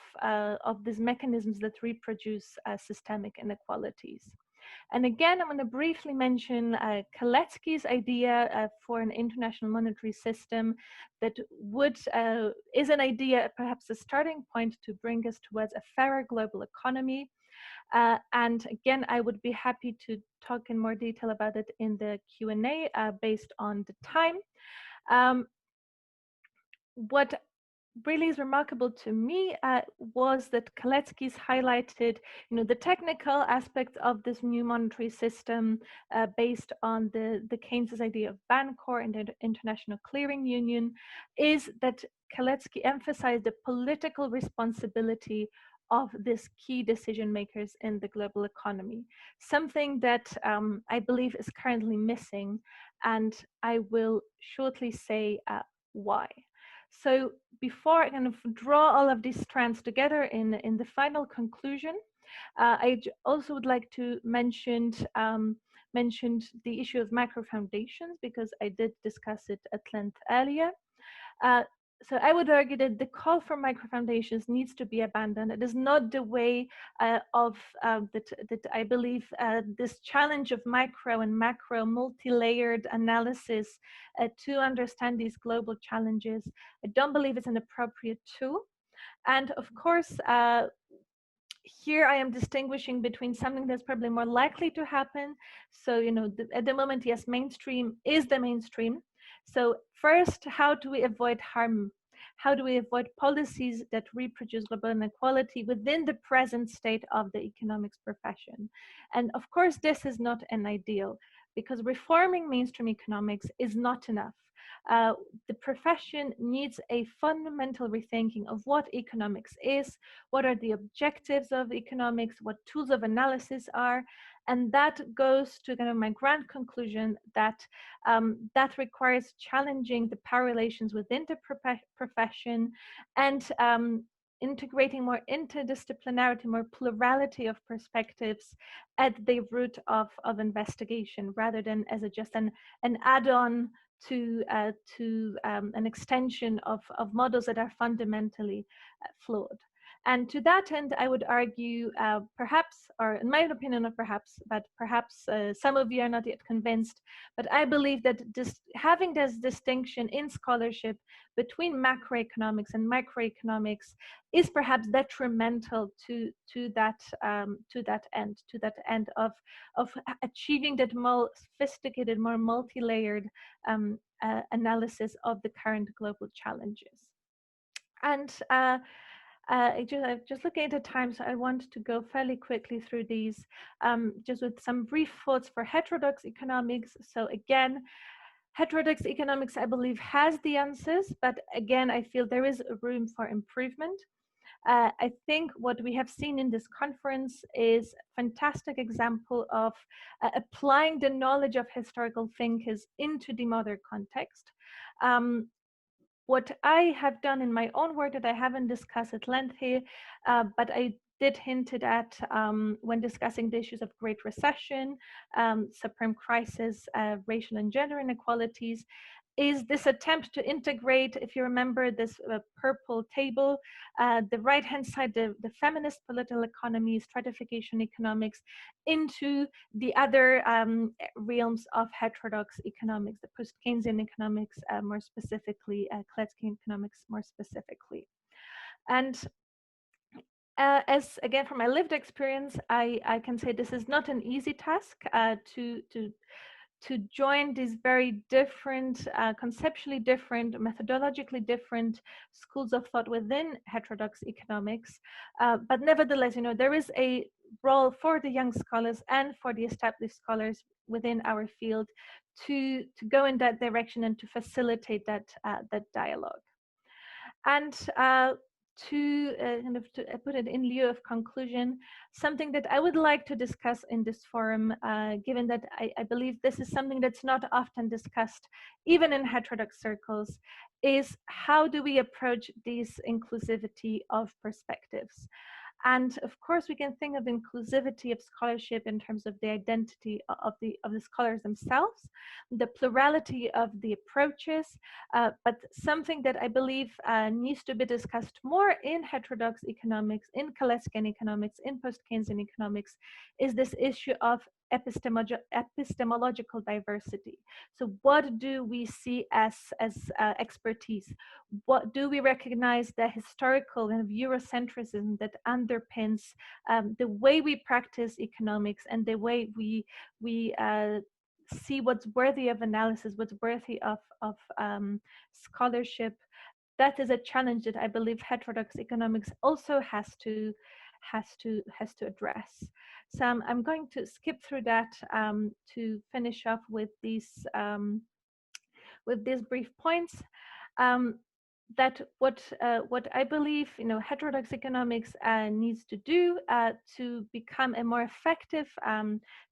these mechanisms that reproduce systemic inequalities. And again, I'm going to briefly mention Kalecki's idea for an international monetary system that is an idea, perhaps a starting point to bring us towards a fairer global economy. And again, I would be happy to talk in more detail about it in the Q&A based on the time. What really is remarkable to me was that Kalecki's highlighted, the technical aspects of this new monetary system based on the Keynes' idea of Bancor and the International Clearing Union, is that Kalecki emphasized the political responsibility of these key decision makers in the global economy, something that I believe is currently missing, and I will shortly say why. So before I kind of draw all of these strands together in the final conclusion, I also would like to mention the issue of microfoundations, because I did discuss it at length earlier. So I would argue that the call for microfoundations needs to be abandoned. It is not the way that I believe this challenge of micro and macro multi-layered analysis to understand these global challenges. I don't believe it's an appropriate tool. And of course, here I am distinguishing between something that's probably more likely to happen. So, at the moment, yes, mainstream is the mainstream. So first, how do we avoid harm? How do we avoid policies that reproduce global inequality within the present state of the economics profession? And of course, this is not an ideal, because reforming mainstream economics is not enough. The profession needs a fundamental rethinking of what economics is, what are the objectives of economics, what tools of analysis are, and that goes to kind of my grand conclusion that that requires challenging the power relations within the profession and integrating more interdisciplinarity, more plurality of perspectives at the root of investigation, rather than as just an add-on to an extension of models that are fundamentally flawed. And to that end, I would argue perhaps, or in my opinion, not perhaps, but perhaps some of you are not yet convinced, but I believe that having this distinction in scholarship between macroeconomics and microeconomics is perhaps detrimental to that end of achieving that more sophisticated, more multi-layered analysis of the current global challenges. And just looking at the time, so I want to go fairly quickly through these, just with some brief thoughts for heterodox economics. So again, heterodox economics, I believe, has the answers, but again, I feel there is room for improvement. I think what we have seen in this conference is a fantastic example of applying the knowledge of historical thinkers into the modern context. What I have done in my own work that I haven't discussed at length here, but I did hint at when discussing the issues of Great Recession, subprime crisis, racial and gender inequalities, is this attempt to integrate, if you remember this purple table, the right-hand side, the feminist political economy, stratification economics, into the other realms of heterodox economics, the post-Keynesian economics more specifically, Kalecki economics more specifically. And as again, from my lived experience, I can say this is not an easy task to join these very different, conceptually different, methodologically different schools of thought within heterodox economics. But nevertheless, there is a role for the young scholars and for the established scholars within our field to go in that direction and to facilitate that dialogue. And to put it in lieu of conclusion, something that I would like to discuss in this forum, given that I believe this is something that's not often discussed, even in heterodox circles, is how do we approach this inclusivity of perspectives? And of course, we can think of inclusivity of scholarship in terms of the identity of the scholars themselves, the plurality of the approaches, but something that I believe needs to be discussed more in heterodox economics, in Kaleckian economics, in post-Keynesian economics, is this issue of epistemological diversity. So what do we see as expertise? What do we recognize the historical and Eurocentrism that underpins the way we practice economics and the way we see what's worthy of analysis, what's worthy of scholarship? That is a challenge that I believe heterodox economics also has to address. So I'm going to skip through that to finish off with these brief points. That what I believe heterodox economics needs to do to become a more effective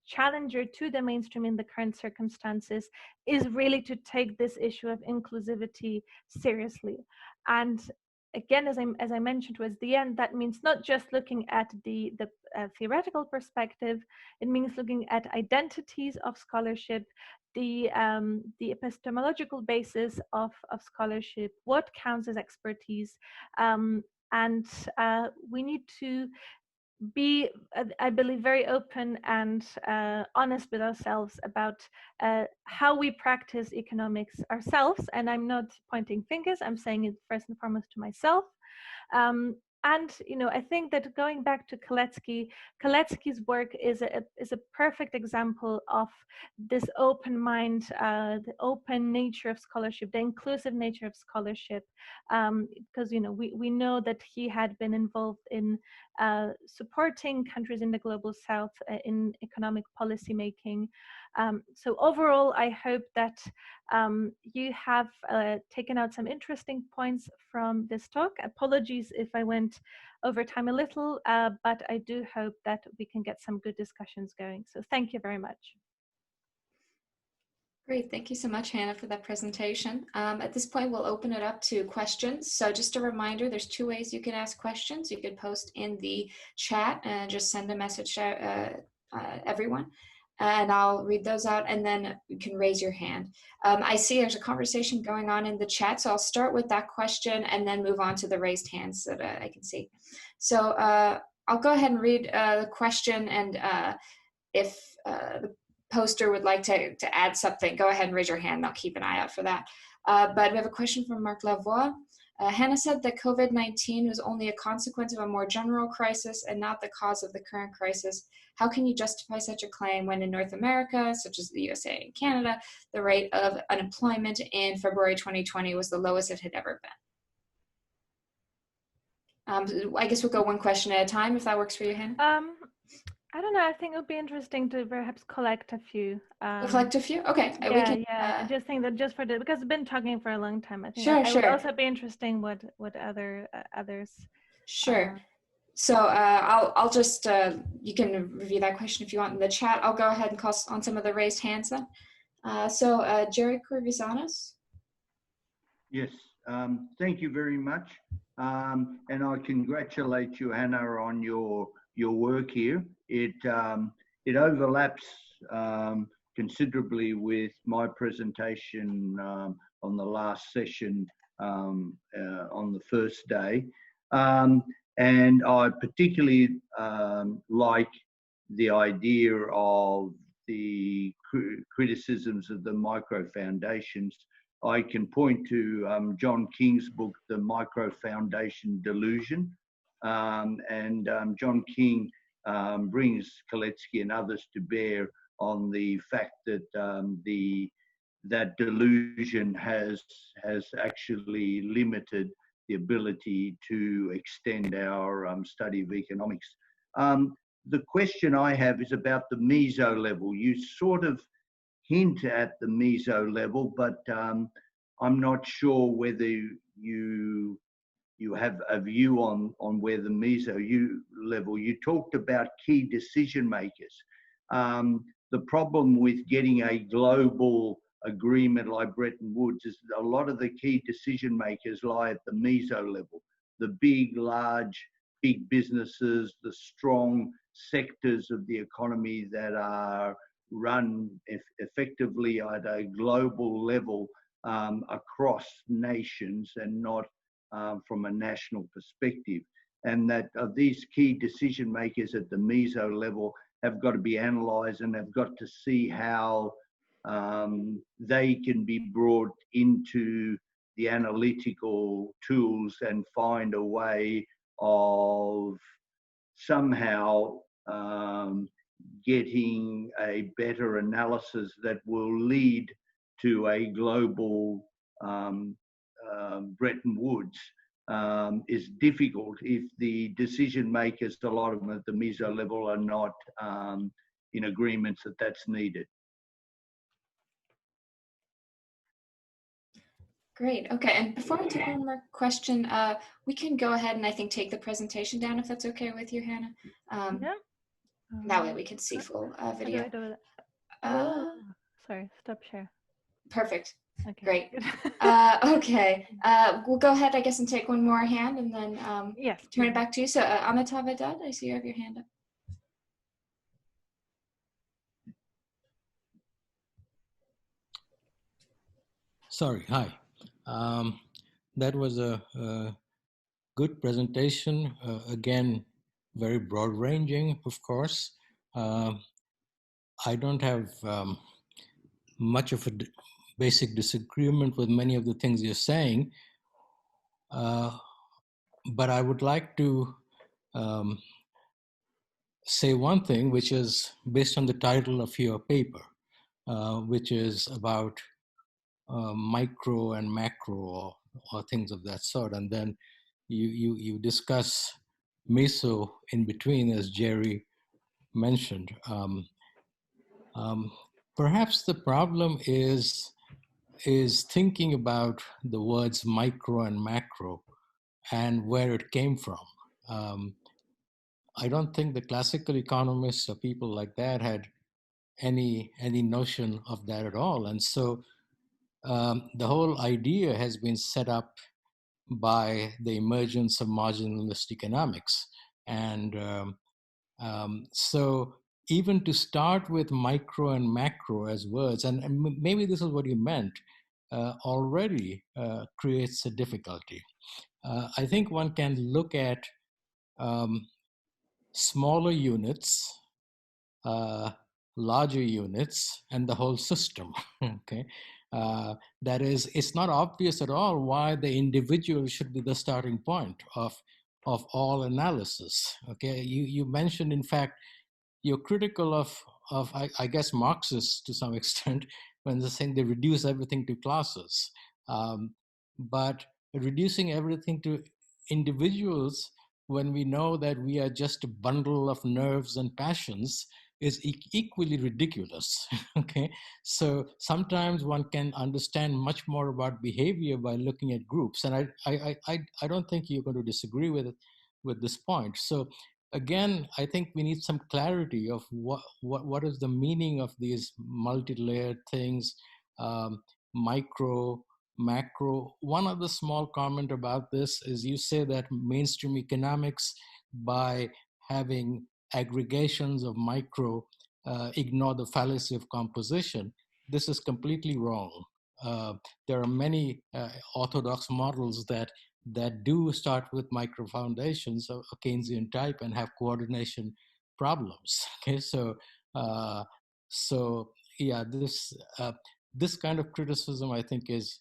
challenger to the mainstream in the current circumstances is really to take this issue of inclusivity seriously. And again, as I mentioned towards the end, that means not just looking at the theoretical perspective. It means looking at identities of scholarship, the epistemological basis of scholarship, what counts as expertise, and we need to be, I believe, very open and honest with ourselves about how we practice economics ourselves. And I'm not pointing fingers, I'm saying it first and foremost to myself. And I think that going back to Kalecki's work is a perfect example of this open mind, the open nature of scholarship, the inclusive nature of scholarship, because we know that he had been involved in supporting countries in the global south in economic policy making. So overall, I hope that you have taken out some interesting points from this talk. Apologies if I went over time a little, but I do hope that we can get some good discussions going. So thank you very much. Great, thank you so much, Hannah, for that presentation. At this point, we'll open it up to questions. So just a reminder, there's two ways you can ask questions. You could post in the chat and just send a message to everyone, and I'll read those out, and then you can raise your hand. I see there's a conversation going on in the chat, so I'll start with that question and then move on to the raised hands that I can see. So I'll go ahead and read the question, and if the poster would like to add something, go ahead and raise your hand. I'll keep an eye out for that. But we have a question from Marc Lavoie. Hannah said that COVID-19 was only a consequence of a more general crisis and not the cause of the current crisis. How can you justify such a claim when in North America, such as the USA and Canada, the rate of unemployment in February 2020 was the lowest it had ever been? I guess we'll go one question at a time, if that works for you, Hannah. I don't know. I think it would be interesting to perhaps collect a few. Collect a few? Okay. I just think that just for because I've been talking for a long time. I think sure. It would also be interesting what others. Sure. So I'll just, you can review that question if you want in the chat. I'll go ahead and call on some of the raised hands then. Jerry Kurvisanos. Yes, thank you very much. And I congratulate you, Hannah, on your work here. It overlaps considerably with my presentation on the last session on the first day. And I particularly like the idea of the criticisms of the microfoundations. I can point to John King's book, The Microfoundation Delusion. And John King brings Kalecki and others to bear on the fact that that delusion has actually limited the ability to extend our study of economics. The question I have is about the meso level. You sort of hint at the meso level, but I'm not sure whether you have a view on where the meso level. You talked about key decision makers. The problem with getting a global agreement like Bretton Woods is that a lot of the key decision makers lie at the meso level. The big businesses, the strong sectors of the economy that are run effectively at a global level across nations and not from a national perspective. And that these key decision makers at the meso level have got to be analysed and have got to see how they can be brought into the analytical tools and find a way of somehow getting a better analysis that will lead to a global Bretton Woods is difficult if the decision makers, a lot of them at the meso level, are not in agreements that that's needed. Great. Okay. And before we take one more question, we can go ahead and I think take the presentation down if that's okay with you, Hannah. Yeah. That way we can see full video. How do I do it? Sorry, stop share. Perfect. Okay. Great. Okay. We'll go ahead, I guess, and take one more hand and then yes, turn it back to you. So Amitav Haddad, I see you have your hand up. Sorry, hi. That was a good presentation. Again, very broad-ranging, of course. I don't have much of a basic disagreement with many of the things you're saying, but I would like to say one thing, which is based on the title of your paper, which is about micro and macro or things of that sort. And then you discuss meso in between, as Jerry mentioned. Perhaps the problem is thinking about the words micro and macro and where it came from. I don't think the classical economists or people like that had any notion of that at all. And so the whole idea has been set up by the emergence of marginalist economics. And so even to start with micro and macro as words, and maybe this is what you meant, already creates a difficulty. I think one can look at smaller units, larger units, and the whole system, okay? That is, it's not obvious at all why the individual should be the starting point of all analysis, okay? You mentioned, in fact, you're critical of I guess, Marxists to some extent, when they're saying they reduce everything to classes. But reducing everything to individuals, when we know that we are just a bundle of nerves and passions, is equally ridiculous, okay? So sometimes one can understand much more about behavior by looking at groups. And I don't think you're going to disagree with this point. So again, I think we need some clarity of what is the meaning of these multi-layered things, micro, macro. One other small comment about this is you say that mainstream economics, by having aggregations of micro, ignore the fallacy of composition. This is completely wrong. There are many orthodox models that do start with microfoundations of Keynesian type and have coordination problems. Okay, so yeah, this kind of criticism, I think, is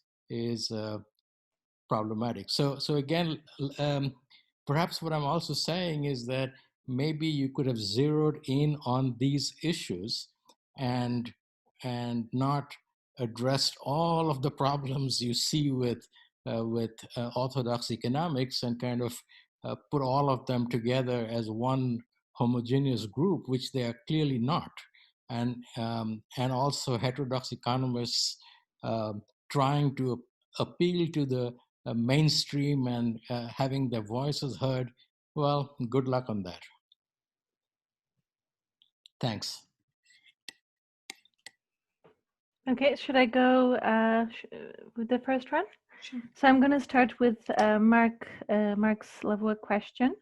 problematic. So again, perhaps what I'm also saying is that maybe you could have zeroed in on these issues and not addressed all of the problems you see with orthodox economics, and kind of put all of them together as one homogeneous group, which they are clearly not. And also heterodox economists trying to appeal to the mainstream and having their voices heard. Well, good luck on that. Thanks. Okay, should I go with the first one? Sure. So I'm going to start with Mark's level question.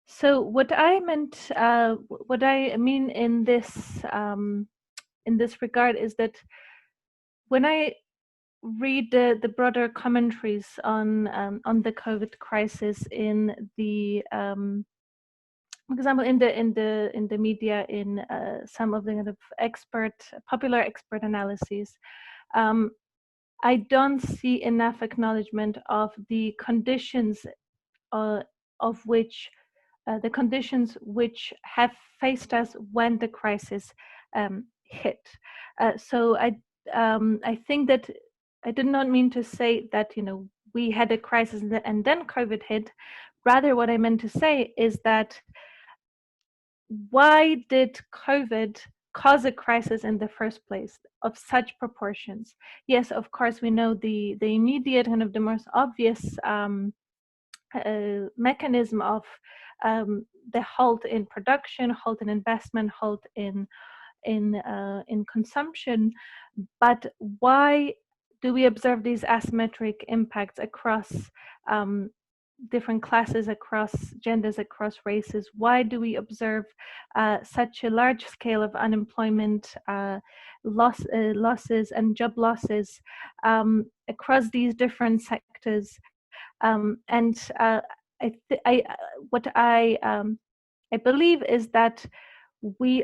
So what I mean in this regard is that when I read the broader commentaries on the COVID crisis in the for example, in the media, in some of the kind of popular expert analyses, I don't see enough acknowledgement of the conditions of which the conditions which have faced us when the crisis hit. So I think that I did not mean to say that we had a crisis and then COVID hit. Rather, what I meant to say is that why did COVID cause a crisis in the first place of such proportions? Yes, of course, we know the immediate kind of the most obvious mechanism of the halt in production, halt in investment, halt in consumption. But why do we observe these asymmetric impacts across different classes, across genders, across races? Why do we observe such a large scale of unemployment losses and job losses across these different sectors? What I believe is that the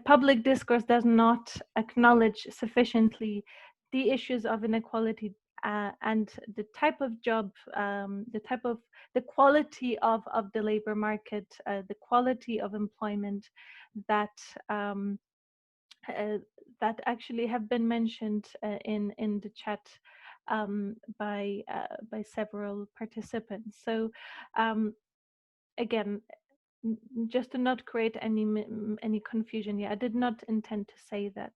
public discourse does not acknowledge sufficiently the issues of inequality and the type of job, the quality of the labor market, the quality of employment that that actually have been mentioned in the chat by several participants. So again, just to not create any confusion, I did not intend to say that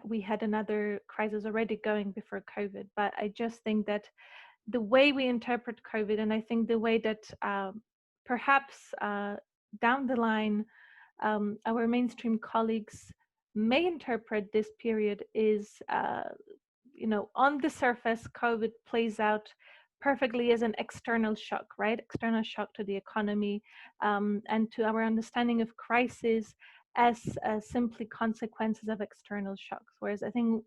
we had another crisis already going before COVID, but I just think that the way we interpret COVID, and I think the way that perhaps down the line our mainstream colleagues may interpret this period is, on the surface, COVID plays out perfectly as an external shock, right? External shock to the economy and to our understanding of crisis as simply consequences of external shocks. Whereas I think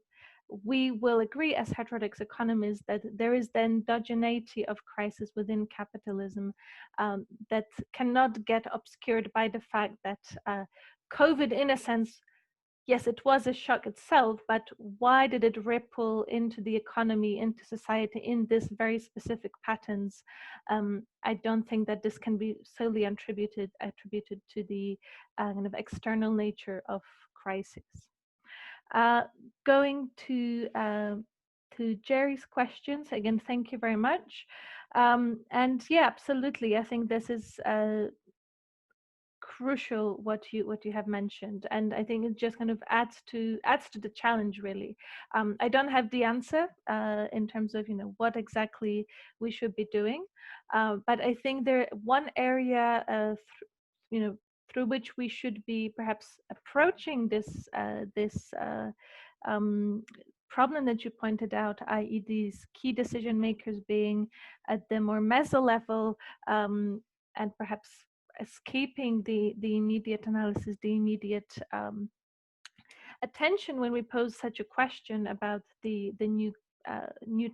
we will agree as heterodox economists that there is the endogeneity of crisis within capitalism that cannot get obscured by the fact that COVID, in a sense, yes, it was a shock itself, but why did it ripple into the economy, into society in this very specific patterns? I don't think that this can be solely attributed to the kind of external nature of crisis. Going to Jerry's questions again, thank you very much. And yeah, absolutely, I think this is crucial what you have mentioned, and I think it just kind of adds to the challenge, really. I don't have the answer in terms of what exactly we should be doing, but I think one area through which we should be perhaps approaching this problem that you pointed out, i.e. these key decision makers being at the more meso level and perhaps escaping the immediate analysis, the immediate attention when we pose such a question about the new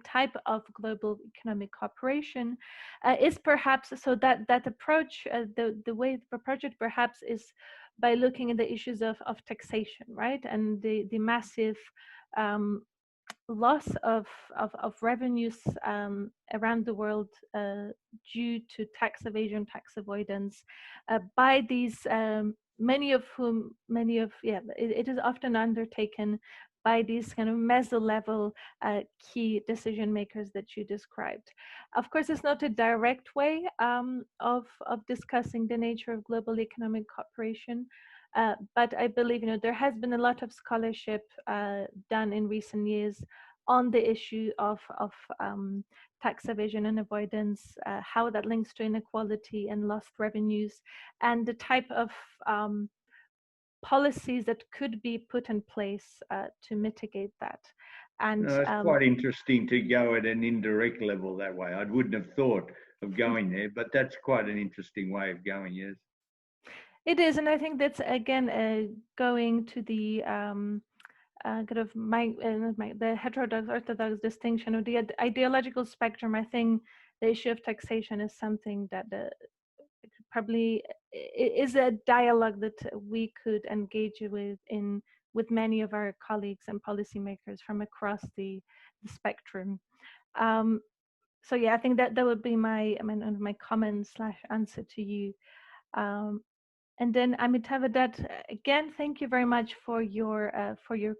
type of global economic cooperation is perhaps, so that approach, the way to approach it perhaps is by looking at the issues of taxation, right, and the massive loss of revenues around the world due to tax evasion, tax avoidance by these it is often undertaken by these kind of meso-level key decision makers that you described. Of course, it's not a direct way of discussing the nature of global economic cooperation, but I believe there has been a lot of scholarship done in recent years on the issue of tax evasion and avoidance, how that links to inequality and lost revenues, and the type of policies that could be put in place to mitigate that. And it's quite interesting to go at an indirect level that way. I wouldn't have thought of going there, but that's quite an interesting way of going, yes. It is, and I think that's again going to the kind of the heterodox orthodox distinction of the ideological spectrum. I think the issue of taxation is something that probably is a dialogue that we could engage with many of our colleagues and policymakers from across the spectrum. So yeah, I think that would be my comment / answer to you. And then Amitav, again, thank you very much for your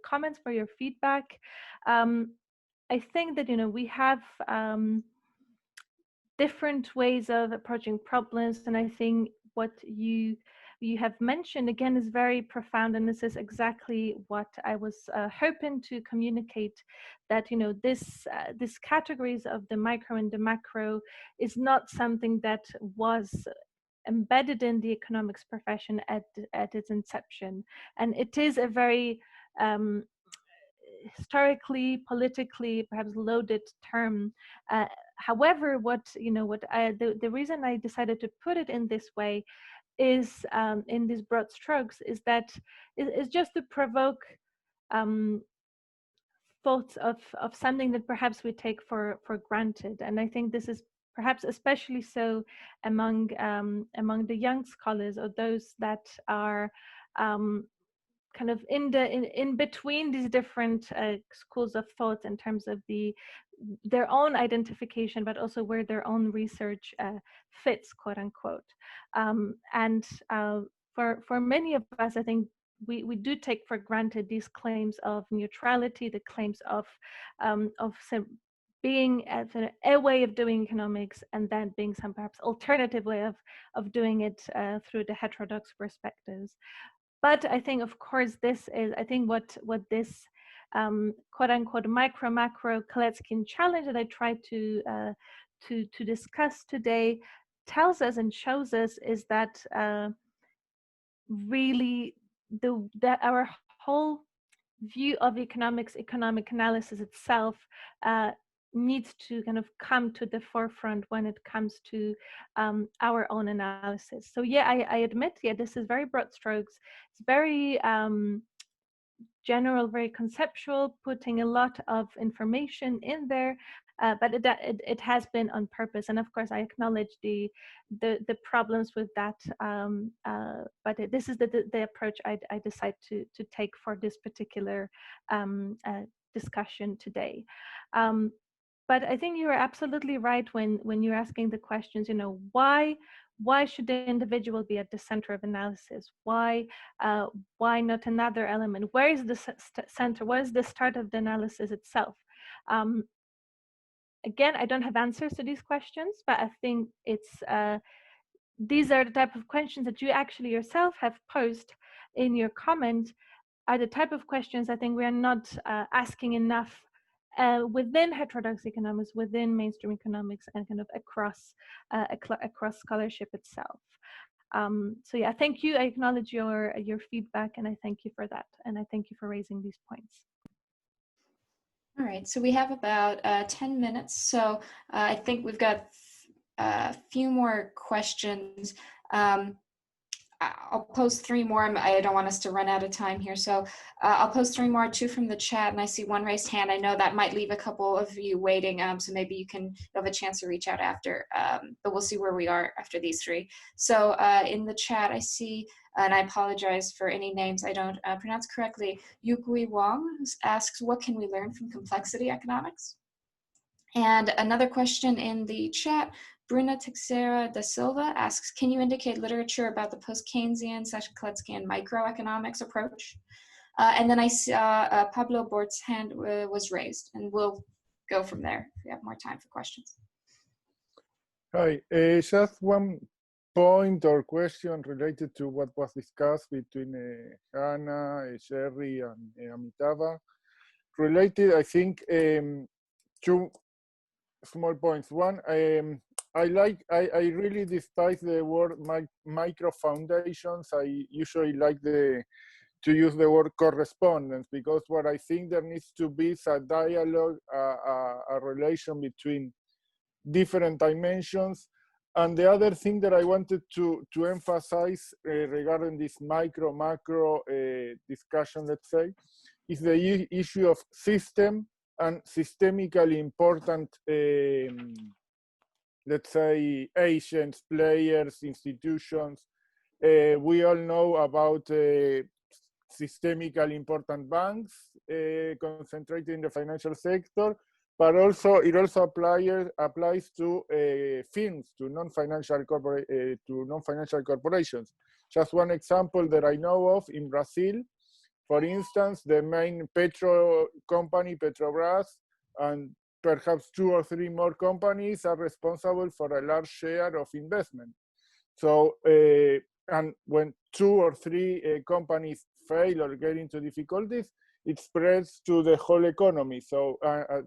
comments, for your feedback. I think that we have different ways of approaching problems, and I think what you have mentioned again is very profound, and this is exactly what I was hoping to communicate, that this categories of the micro and the macro is not something that was embedded in the economics profession at its inception, and it is a very historically, politically, perhaps loaded term. However, the reason I decided to put it in this way is, in these broad strokes, is that it's just to provoke thoughts of something that perhaps we take for granted, and I think this is perhaps especially so among the young scholars, or those that are kind of in between these different schools of thought in terms of their own identification, but also where their own research fits, quote unquote. And for many of us, I think we do take for granted these claims of neutrality, the claims of being a way of doing economics, and then being some perhaps alternative way of doing it through the heterodox perspectives. But I think, of course, this is, I think what this quote unquote micro macro Kalecki challenge that I tried to discuss today tells us and shows us is that really that our whole view of economic analysis itself needs to kind of come to the forefront when it comes to our own analysis. So yeah, I admit, yeah, this is very broad strokes. It's very general, very conceptual, putting a lot of information in there, but it has been on purpose. And of course, I acknowledge the problems with that. But this is the approach I decide to take for this particular discussion today. But I think you are absolutely right when you're asking the questions, why should the individual be at the center of analysis? Why not another element? Where is the center? What is the start of the analysis itself? Again, I don't have answers to these questions, but I think these are the type of questions that you actually yourself have posed in your comment, are the type of questions I think we are not asking enough within heterodox economics, within mainstream economics, and kind of across scholarship itself. So yeah, thank you. I acknowledge your feedback, and I thank you for that, and I thank you for raising these points. All right, so we have about 10 minutes, so I think we've got a few more questions. I'll post 3 more. I don't want us to run out of time here. So I'll post 3 more, 2 from the chat, and I see 1 raised hand. I know that might leave a couple of you waiting, so maybe you have a chance to reach out after, but we'll see where we are after these 3. So in the chat, I see, and I apologize for any names I don't pronounce correctly, Yukui Wong asks, what can we learn from complexity economics? And another question in the chat Bruna Teixeira da Silva asks, can you indicate literature about the post-Keynesian/Kaleckian microeconomics approach? And then I saw Pablo Bort's hand was raised, and we'll go from there if we have more time for questions. Hi, just one point or question related to what was discussed between Hanna, Sherry, and Amitava. Related, I think, two small points. One, I really despise the word microfoundations. I usually like to use the word correspondence, because what I think there needs to be is a dialogue, a relation between different dimensions. And the other thing that I wanted to emphasize regarding this macro discussion, let's say, is the issue of system and systemically important, let's say, agents, players, institutions. We all know about systemically important banks concentrated in the financial sector, but also it also applies to firms, to non-financial corporations. Just one example that I know of in Brazil, for instance, the main petro company, Petrobras, and perhaps 2 or 3 more companies are responsible for a large share of investment. So, and when 2 or 3 companies fail or get into difficulties, it spreads to the whole economy. So I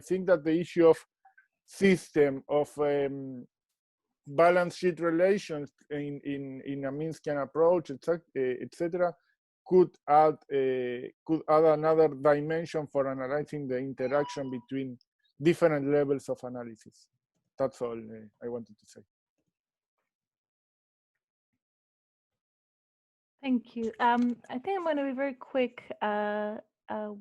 think that the issue of system, of balance sheet relations in a Minskian approach, etc., could add another dimension for analyzing the interaction between different levels of analysis. That's all I wanted to say. Thank you. I think I'm going to be very quick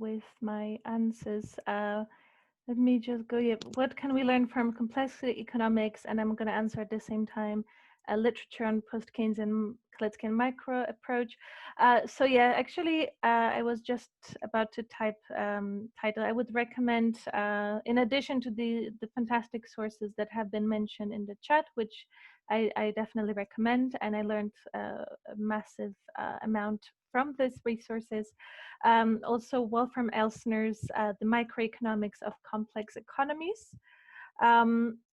with my answers. Let me just go. Yeah, what can we learn from complexity economics? And I'm going to answer at the same time literature on post-Keynesian Kaleckian micro approach. So yeah, actually, I was just about to type title. I would recommend, in addition to the fantastic sources that have been mentioned in the chat, which I definitely recommend, and I learned a massive amount from these resources. Also, Wolfram Elsner's The Microeconomics of Complex Economies.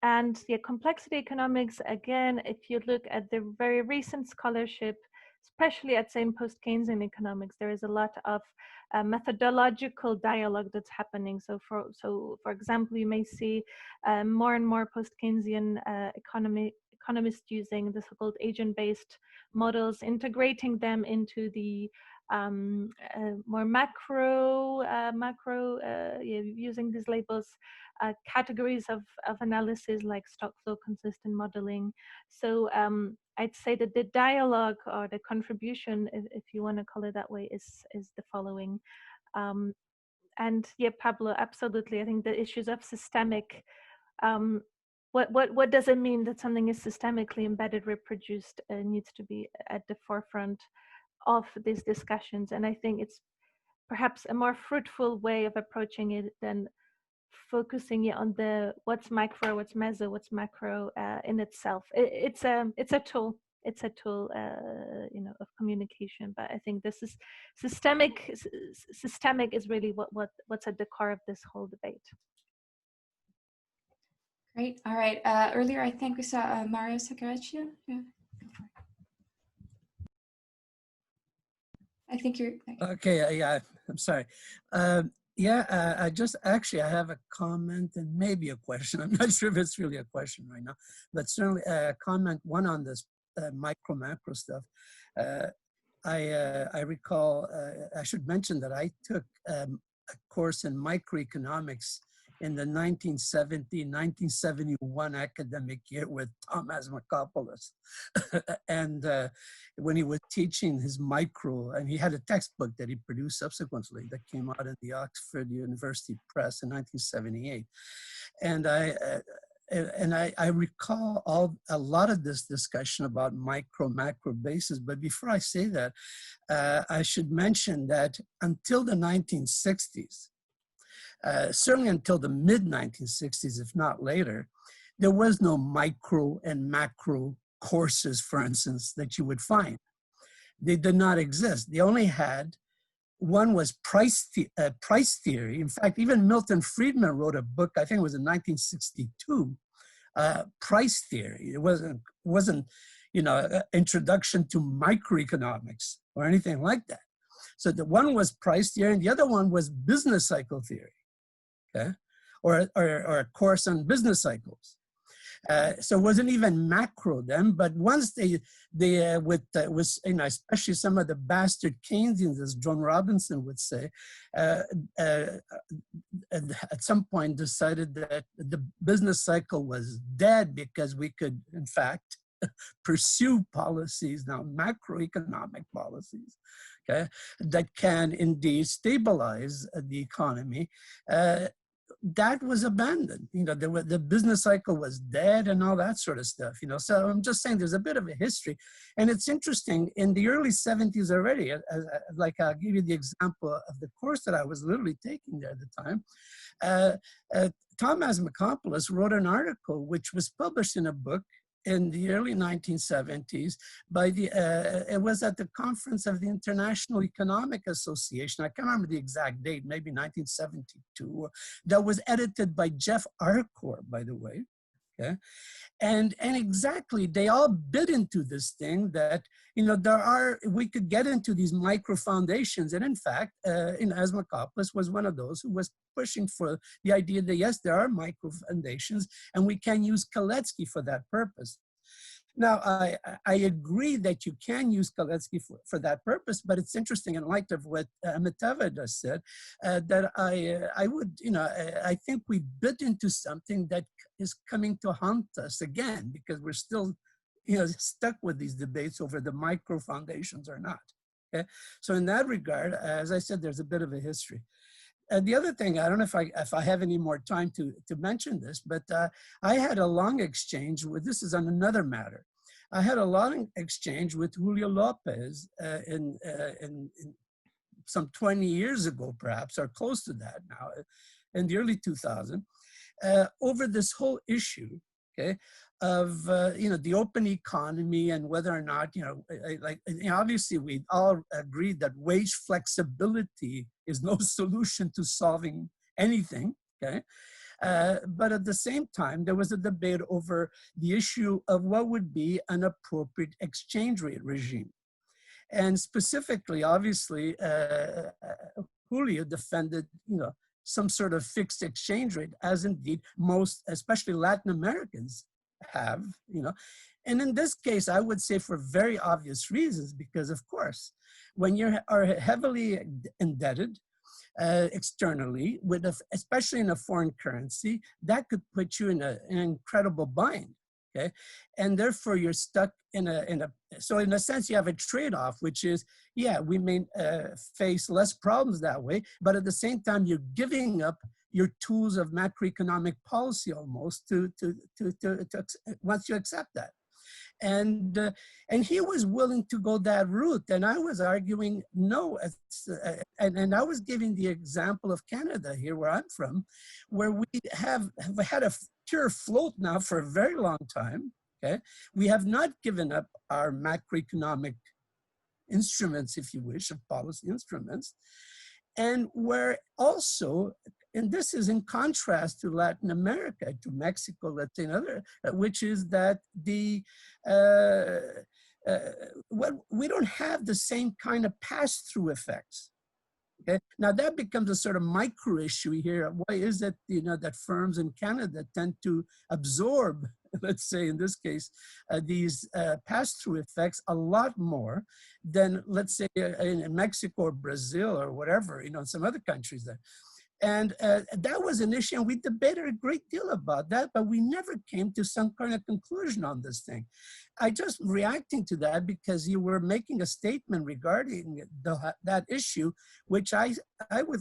And the complexity economics, again, if you look at the very recent scholarship, especially at same post-Keynesian economics, there is a lot of methodological dialogue that's happening. So for example, you may see more and more post-Keynesian economists using the so-called agent-based models, integrating them into the more macro, using these labels, categories of analysis like stock flow consistent modeling. So I'd say that the dialogue or the contribution, if you want to call it that way, is the following. And yeah, Pablo, absolutely. I think the issues of systemic, what does it mean that something is systemically embedded, reproduced, needs to be at the forefront of these discussions. And I think it's perhaps a more fruitful way of approaching it than focusing on the what's micro, what's meso, what's macro in itself. It's a tool. It's a tool, of communication. But I think this is systemic. Systemic is really what's at the core of this whole debate. Great. All right. Earlier, I think we saw Mario Saccaraccio. Yeah. I think you're okay. Yeah, I'm sorry. I just actually I have a comment and maybe a question. I'm not sure if it's really a question right now, but certainly a comment. One on this macro stuff. I recall. I should mention that I took a course in microeconomics in the 1970-1971 academic year with Thomas Makopoulos. And when he was teaching his micro, and he had a textbook that he produced subsequently that came out in the Oxford University Press in 1978. And I recall a lot of this discussion about macro basis, but before I say that, I should mention that until the 1960s, certainly until the mid-1960s, if not later, there was no micro and macro courses, for instance, that you would find. They did not exist. They only had, one was price theory. In fact, even Milton Friedman wrote a book, I think it was in 1962, price theory. It wasn't, you know, introduction to microeconomics or anything like that. So the one was price theory and the other one was business cycle theory, okay? Or a course on business cycles. So it wasn't even macro then, but once they was, you know, especially some of the bastard Keynesians, as John Robinson would say, at some point decided that the business cycle was dead because we could, in fact, pursue policies, now macroeconomic policies, okay, that can indeed stabilize the economy. That was abandoned. You know, the business cycle was dead and all that sort of stuff, you know. So I'm just saying there's a bit of a history. And it's interesting, in the early 70s already, like I'll give you the example of the course that I was literally taking there at the time. Tom Asmakopoulos wrote an article which was published in a book in the early 1970s by it was at the conference of the International Economic Association. I can't remember the exact date, maybe 1972, that was edited by Jeff Arcor, by the way. Okay. And exactly, they all bid into this thing that, you know, we could get into these micro foundations. And in fact, Asmakopoulos was one of those who was pushing for the idea that, yes, there are micro foundations and we can use Kalecki for that purpose. Now, I agree that you can use Kalecki for that purpose, but it's interesting in light of what Amitava just said, that I would, you know, I think we bid into something that is coming to haunt us again, because we're still, you know, stuck with these debates over the micro foundations or not. Okay? So in that regard, as I said, there's a bit of a history. The other thing, I don't know if I have any more time to mention this, but I had a long exchange with, this is on another matter. I had a long exchange with Julio Lopez in some 20 years ago, perhaps, or close to that now, in the early 2000s, over this whole issue, okay, of, you know, the open economy and whether or not, you know, obviously we all agreed that wage flexibility is no solution to solving anything, okay? But at the same time, there was a debate over the issue of what would be an appropriate exchange rate regime. And specifically, obviously, Julio defended, you know, some sort of fixed exchange rate, as indeed most, especially Latin Americans, have, you know. And in this case, I would say for very obvious reasons, because of course, when you are heavily indebted externally, especially in a foreign currency, that could put you in an incredible bind. Okay, and therefore you're stuck so in a sense you have a trade-off, which is, yeah, we may face less problems that way, but at the same time you're giving up your tools of macroeconomic policy almost to once you accept that. And he was willing to go that route, and I was arguing no. And I was giving the example of Canada here, where I'm from, where we have had a pure float now for a very long time. Okay, we have not given up our macroeconomic instruments, if you wish, of policy instruments, and where also. And this is in contrast to Latin America, to Mexico, let's say, another, which is that we don't have the same kind of pass-through effects. Okay, now that becomes a sort of micro issue here. Why is it, you know, that firms in Canada tend to absorb, let's say in this case, these pass-through effects a lot more than, let's say, in Mexico or Brazil or whatever, you know, in some other countries there. And that was an issue, and we debated a great deal about that, but we never came to some kind of conclusion on this thing. I just reacting to that because you were making a statement regarding that issue, which I would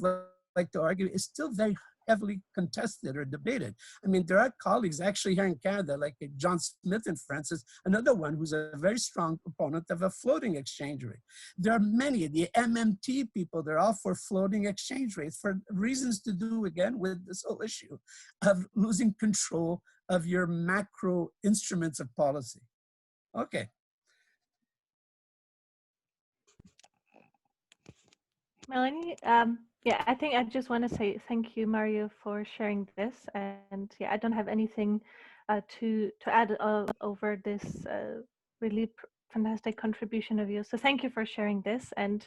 like to argue is still very heavily contested or debated. I mean, there are colleagues actually here in Canada, like John Smith in France is another one who's a very strong proponent of a floating exchange rate. There are many, the MMT people, they're all for floating exchange rates for reasons to do, again, with this whole issue of losing control of your macro instruments of policy. Okay. Melanie, yeah, I think I just want to say thank you, Mario, for sharing this. And yeah, I don't have anything to add over this really fantastic contribution of yours. So thank you for sharing this. And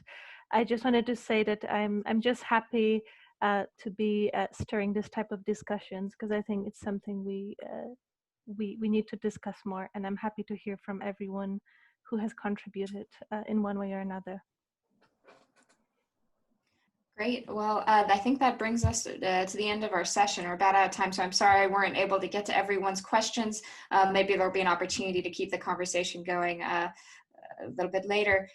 I just wanted to say that I'm just happy to be stirring this type of discussions, because I think it's something we need to discuss more. And I'm happy to hear from everyone who has contributed in one way or another. Great. Well, I think that brings us to the end of our session. We're about out of time, so I'm sorry I weren't able to get to everyone's questions. Maybe there'll be an opportunity to keep the conversation going a little bit later.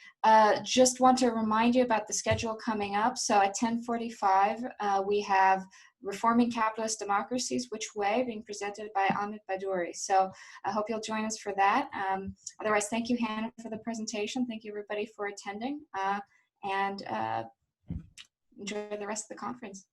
Just want to remind you about the schedule coming up. So at 10:45, we have Reforming Capitalist Democracies, Which Way, being presented by Amit Badouri. So I hope you'll join us for that. Otherwise, thank you, Hannah, for the presentation. Thank you, everybody, for attending. And enjoy the rest of the conference.